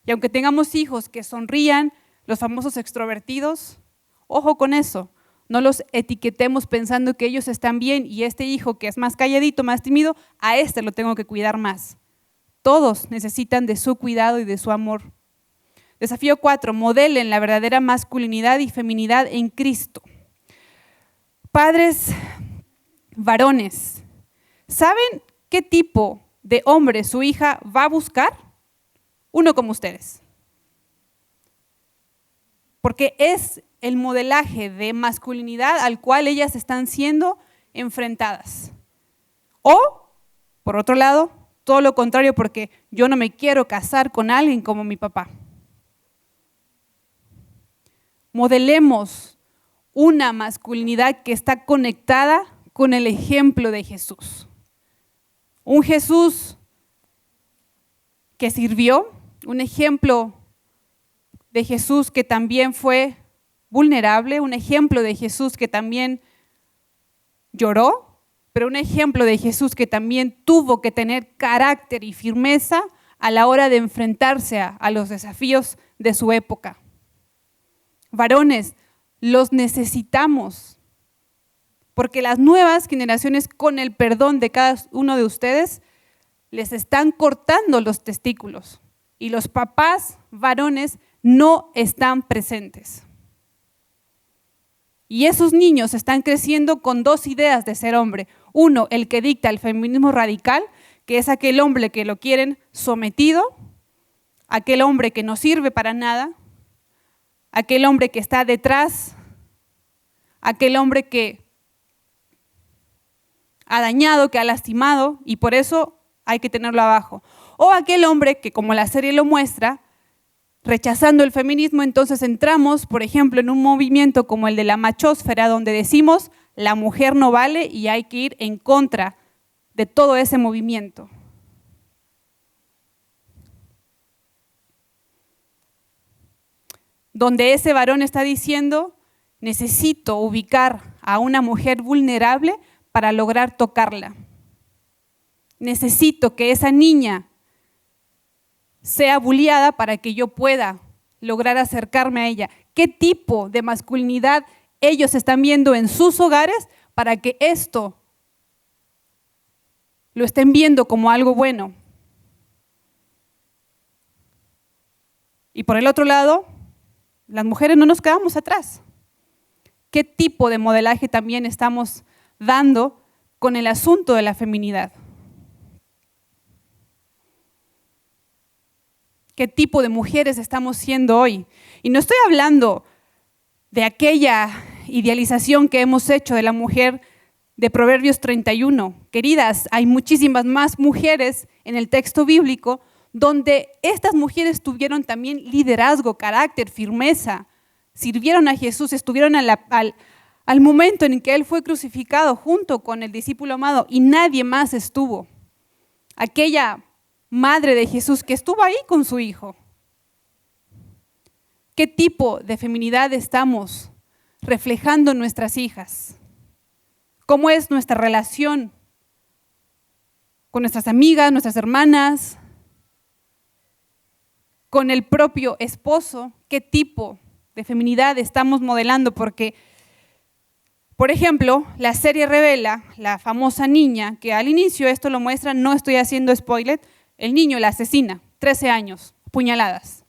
Y aunque tengamos hijos que sonrían, los famosos extrovertidos, ojo con eso, no los etiquetemos pensando que ellos están bien y este hijo que es más calladito, más tímido, a este lo tengo que cuidar más. Todos necesitan de su cuidado y de su amor. Desafío 4, modelen la verdadera masculinidad y feminidad en Cristo. Padres varones, ¿saben qué tipo de hombre su hija va a buscar? Uno como ustedes. Porque es el modelaje de masculinidad al cual ellas están siendo enfrentadas. O, por otro lado, todo lo contrario, porque yo no me quiero casar con alguien como mi papá. Modelemos una masculinidad que está conectada con el ejemplo de Jesús. Un Jesús que sirvió, un ejemplo de Jesús que también fue vulnerable, un ejemplo de Jesús que también lloró, pero un ejemplo de Jesús que también tuvo que tener carácter y firmeza a la hora de enfrentarse a los desafíos de su época. Varones, los necesitamos, porque las nuevas generaciones, con el perdón de cada uno de ustedes, les están cortando los testículos y los papás varones no están presentes. Y esos niños están creciendo con dos ideas de ser hombre. Uno, el que dicta el feminismo radical, que es aquel hombre que lo quieren sometido, aquel hombre que no sirve para nada, aquel hombre que está detrás, aquel hombre que ha dañado, que ha lastimado, y por eso hay que tenerlo abajo. O aquel hombre que, como la serie lo muestra, rechazando el feminismo, entonces entramos, por ejemplo, en un movimiento como el de la machósfera, donde decimos la mujer no vale y hay que ir en contra de todo ese movimiento. Donde ese varón está diciendo, necesito ubicar a una mujer vulnerable para lograr tocarla. Necesito que esa niña sea bulliada para que yo pueda lograr acercarme a ella. ¿Qué tipo de masculinidad ellos están viendo en sus hogares para que esto lo estén viendo como algo bueno? Y por el otro lado, las mujeres no nos quedamos atrás. ¿Qué tipo de modelaje también estamos dando con el asunto de la feminidad? ¿Qué tipo de mujeres estamos siendo hoy? Y no estoy hablando de aquella idealización que hemos hecho de la mujer de Proverbios 31. Queridas, hay muchísimas más mujeres en el texto bíblico donde estas mujeres tuvieron también liderazgo, carácter, firmeza, sirvieron a Jesús, estuvieron al momento en que Él fue crucificado junto con el discípulo amado y nadie más estuvo. Aquella madre de Jesús que estuvo ahí con su hijo. ¿Qué tipo de feminidad estamos reflejando en nuestras hijas? ¿Cómo es nuestra relación con nuestras amigas, nuestras hermanas, con el propio esposo? ¿Qué tipo de feminidad estamos modelando? Porque, por ejemplo, la serie revela la famosa niña, que al inicio esto lo muestra, no estoy haciendo spoiler, el niño la asesina, 13 años, puñaladas.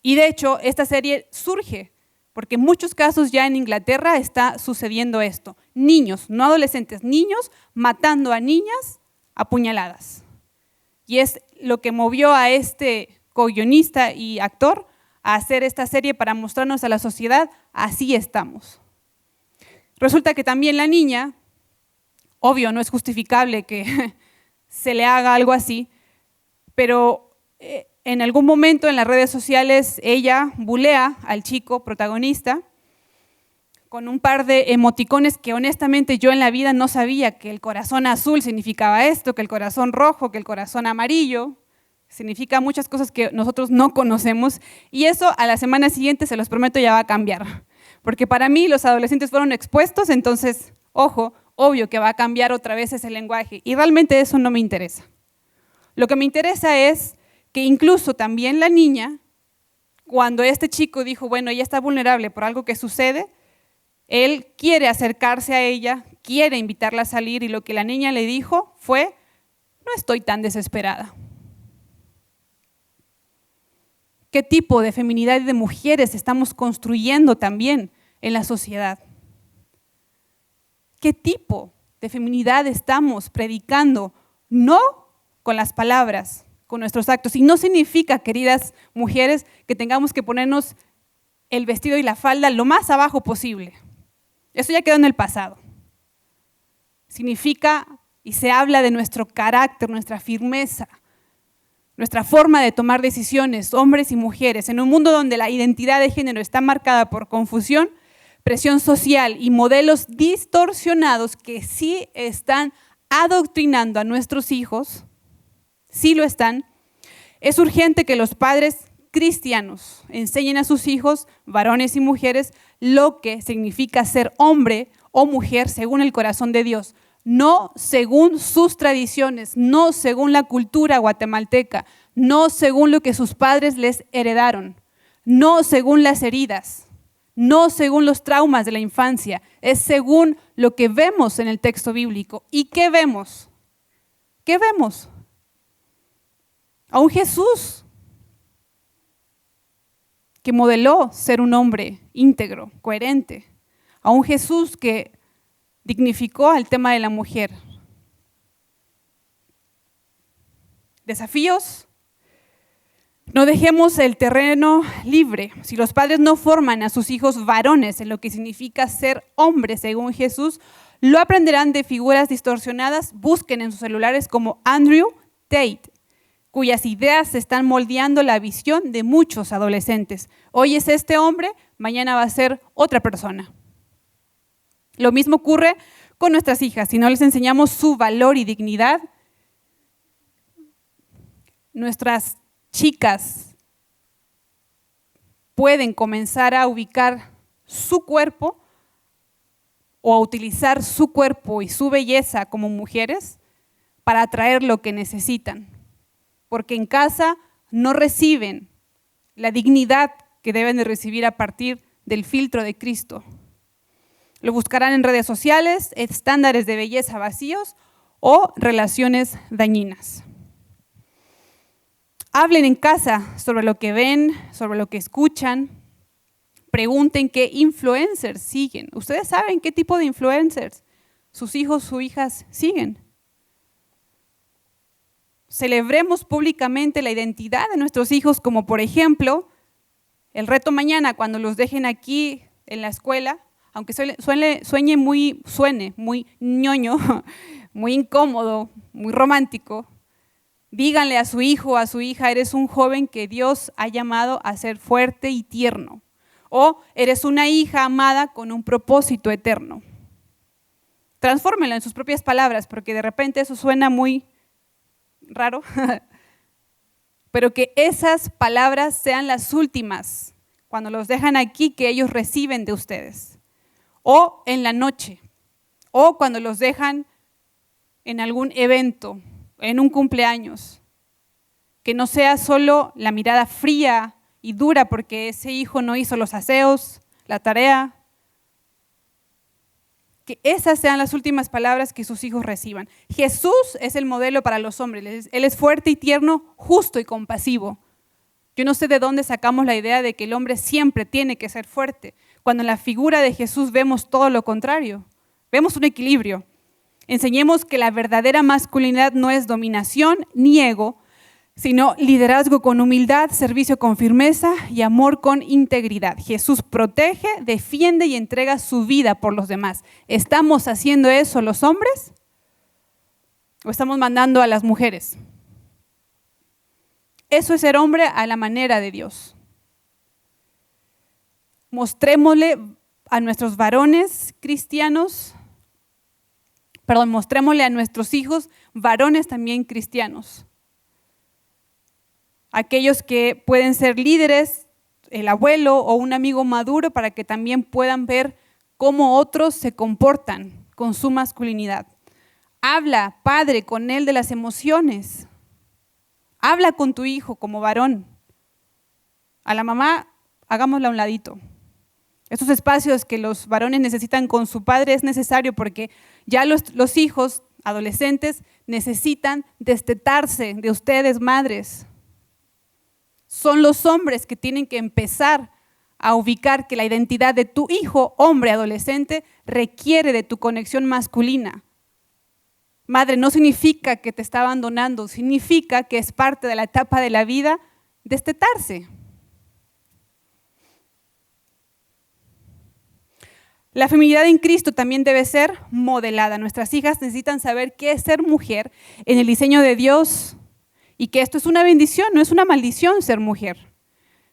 Y de hecho, esta serie surge porque en muchos casos ya en Inglaterra está sucediendo esto. Niños, no adolescentes, niños matando a niñas a puñaladas. Y es lo que movió a este co-guionista y actor a hacer esta serie para mostrarnos a la sociedad, así estamos. Resulta que también la niña, obvio, no es justificable que se le haga algo así, pero en algún momento en las redes sociales ella bulea al chico protagonista con un par de emoticones que honestamente yo en la vida no sabía que el corazón azul significaba esto, que el corazón rojo, que el corazón amarillo, significa muchas cosas que nosotros no conocemos y eso a la semana siguiente, se los prometo, ya va a cambiar, porque para mí los adolescentes fueron expuestos, entonces, ojo, obvio que va a cambiar otra vez ese lenguaje y realmente eso no me interesa. Lo que me interesa es que incluso también la niña, cuando este chico dijo, bueno, ella está vulnerable por algo que sucede, él quiere acercarse a ella, quiere invitarla a salir y lo que la niña le dijo fue, no estoy tan desesperada. ¿Qué tipo de feminidad y de mujeres estamos construyendo también en la sociedad? ¿Qué tipo de feminidad estamos predicando? No con las palabras, con nuestros actos. Y no significa, queridas mujeres, que tengamos que ponernos el vestido y la falda lo más abajo posible. Eso ya quedó en el pasado. Significa y se habla de nuestro carácter, nuestra firmeza, nuestra forma de tomar decisiones, hombres y mujeres, en un mundo donde la identidad de género está marcada por confusión, presión social y modelos distorsionados que sí están adoctrinando a nuestros hijos, sí lo están. Es urgente que los padres cristianos enseñen a sus hijos, varones y mujeres, lo que significa ser hombre o mujer según el corazón de Dios, no según sus tradiciones, no según la cultura guatemalteca, no según lo que sus padres les heredaron, no según las heridas, no según los traumas de la infancia, es según lo que vemos en el texto bíblico. ¿Y qué vemos? ¿Qué vemos? A un Jesús que modeló ser un hombre íntegro, coherente, a un Jesús que dignificó al tema de la mujer. Desafíos, No dejemos el terreno libre. Si los padres no forman a sus hijos varones en lo que significa ser hombres según Jesús, lo aprenderán de figuras distorsionadas. Busquen en sus celulares como Andrew Tate, cuyas ideas están moldeando la visión de muchos adolescentes. Hoy es este hombre, mañana va a ser otra persona. Lo mismo ocurre con nuestras hijas. Si no les enseñamos su valor y dignidad, nuestras chicas pueden comenzar a ubicar su cuerpo o a utilizar su cuerpo y su belleza como mujeres para atraer lo que necesitan, porque en casa no reciben la dignidad que deben de recibir a partir del filtro de Cristo. Lo buscarán en redes sociales, estándares de belleza vacíos o relaciones dañinas. Hablen en casa sobre lo que ven, sobre lo que escuchan. Pregunten qué influencers siguen. ¿Ustedes saben qué tipo de influencers sus hijos o hijas siguen? Celebremos públicamente la identidad de nuestros hijos, como por ejemplo, el reto mañana cuando los dejen aquí en la escuela, aunque suene muy ñoño, muy incómodo, muy romántico. Díganle a su hijo o a su hija: eres un joven que Dios ha llamado a ser fuerte y tierno. O eres una hija amada con un propósito eterno. Transfórmenlo en sus propias palabras, porque de repente eso suena muy raro. Pero que esas palabras sean las últimas cuando los dejan aquí que ellos reciben de ustedes. O en la noche. O cuando los dejan en algún evento, en un cumpleaños, que no sea solo la mirada fría y dura porque ese hijo no hizo los aseos, la tarea. Que esas sean las últimas palabras que sus hijos reciban. Jesús es el modelo para los hombres. Él es fuerte y tierno, justo y compasivo. Yo no sé de dónde sacamos la idea de que el hombre siempre tiene que ser fuerte, cuando en la figura de Jesús vemos todo lo contrario. Vemos un equilibrio. Enseñemos que la verdadera masculinidad no es dominación ni ego, sino liderazgo con humildad, servicio con firmeza y amor con integridad. Jesús protege, defiende y entrega su vida por los demás. ¿Estamos haciendo eso los hombres? ¿O estamos mandando a las mujeres? Eso es ser hombre a la manera de Dios. Mostrémosle a nuestros varones cristianos, mostrémosle a nuestros hijos varones también cristianos. Aquellos que pueden ser líderes, el abuelo o un amigo maduro, para que también puedan ver cómo otros se comportan con su masculinidad. Habla, padre, con él de las emociones. Habla con tu hijo como varón. A la mamá, hagámosla a un ladito. Estos espacios que los varones necesitan con su padre es necesario porque ya los hijos adolescentes necesitan destetarse de ustedes, madres. Son los hombres que tienen que empezar a ubicar que la identidad de tu hijo, hombre adolescente, requiere de tu conexión masculina. Madre, no significa que te está abandonando, significa que es parte de la etapa de la vida destetarse. La feminidad en Cristo también debe ser modelada. Nuestras hijas necesitan saber qué es ser mujer en el diseño de Dios y que esto es una bendición, no es una maldición ser mujer.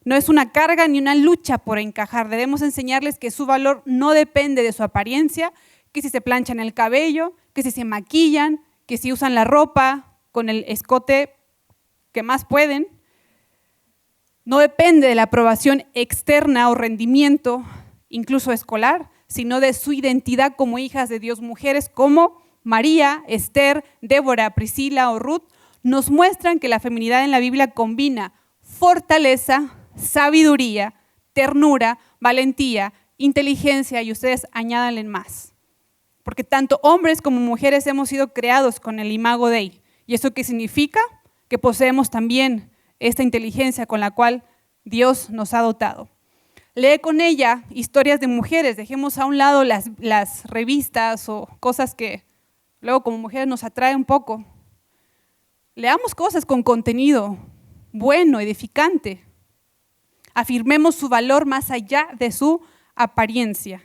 No es una carga ni una lucha por encajar. Debemos enseñarles que su valor no depende de su apariencia, que si se planchan el cabello, que si se maquillan, que si usan la ropa con el escote que más pueden. No depende de la aprobación externa o rendimiento, incluso escolar, sino de su identidad como hijas de Dios. Mujeres como María, Esther, Débora, Priscila o Ruth nos muestran que la feminidad en la Biblia combina fortaleza, sabiduría, ternura, valentía, inteligencia, y ustedes añádanle más. Porque tanto hombres como mujeres hemos sido creados con el imago Dei. ¿Y eso qué significa? Que poseemos también esta inteligencia con la cual Dios nos ha dotado. Lee con ella historias de mujeres. Dejemos a un lado las revistas o cosas que luego como mujeres nos atrae un poco. Leamos cosas con contenido. bueno, edificante. Afirmemos su valor más allá de su apariencia.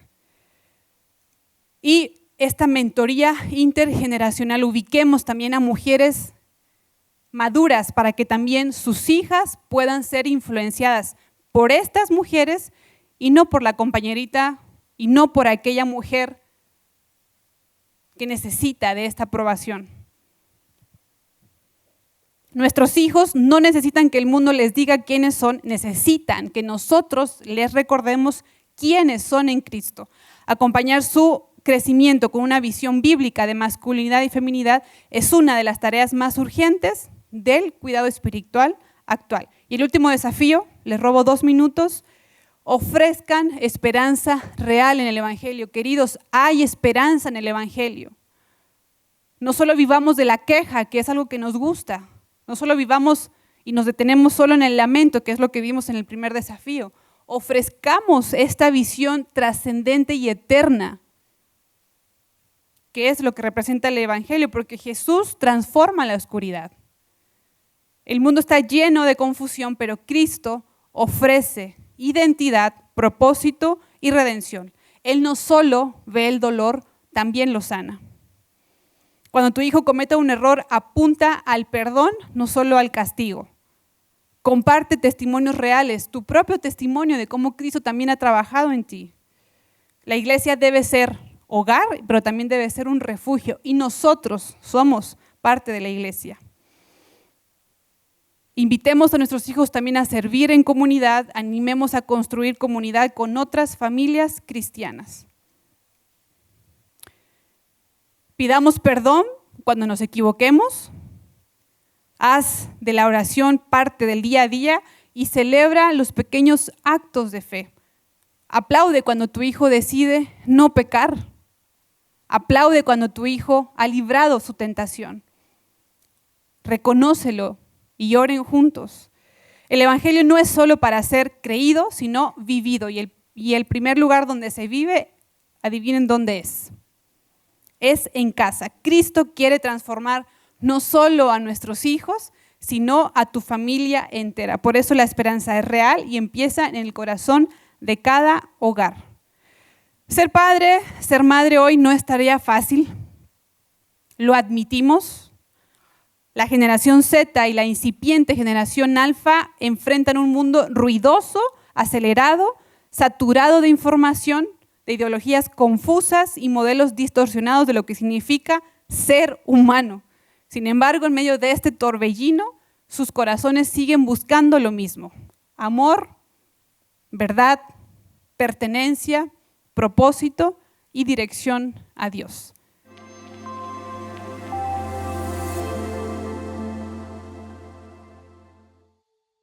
Y esta mentoría intergeneracional, ubiquemos también a mujeres maduras para que también sus hijas puedan ser influenciadas por estas mujeres y no por la compañerita y no por aquella mujer que necesita de esta aprobación. Nuestros hijos no necesitan que el mundo les diga quiénes son, necesitan que nosotros les recordemos quiénes son en Cristo. Acompañar su crecimiento con una visión bíblica de masculinidad y feminidad es una de las tareas más urgentes del cuidado espiritual actual. Y el último desafío, les robo 2 minutos, ofrezcan esperanza real en el Evangelio. Queridos, hay esperanza en el Evangelio. No solo vivamos de la queja, que es algo que nos gusta. No solo vivamos y nos detenemos solo en el lamento, que es lo que vimos en el primer desafío. Ofrezcamos esta visión trascendente y eterna, que es lo que representa el Evangelio, porque Jesús transforma la oscuridad. El mundo está lleno de confusión, pero Cristo ofrece identidad, propósito y redención. Él no solo ve el dolor, también lo sana. Cuando tu hijo cometa un error, apunta al perdón, no solo al castigo. Comparte testimonios reales, tu propio testimonio de cómo Cristo también ha trabajado en ti. La iglesia debe ser hogar, pero también debe ser un refugio, y nosotros somos parte de la iglesia. Invitemos a nuestros hijos también a servir en comunidad, animemos a construir comunidad con otras familias cristianas. Pidamos perdón cuando nos equivoquemos. Haz de la oración parte del día a día y celebra los pequeños actos de fe. Aplaude cuando tu hijo decide no pecar. Aplaude cuando tu hijo ha librado su tentación. Reconócelo y oren juntos. El Evangelio no es solo para ser creído, sino vivido. Y el primer lugar donde se vive, adivinen dónde es. Es en casa. Cristo quiere transformar no solo a nuestros hijos, sino a tu familia entera. Por eso la esperanza es real y empieza en el corazón de cada hogar. Ser padre, ser madre hoy no es tarea fácil. Lo admitimos. La generación Z y la incipiente generación Alfa enfrentan un mundo ruidoso, acelerado, saturado de información, de ideologías confusas y modelos distorsionados de lo que significa ser humano. Sin embargo, en medio de este torbellino, sus corazones siguen buscando lo mismo: amor, verdad, pertenencia, propósito y dirección a Dios.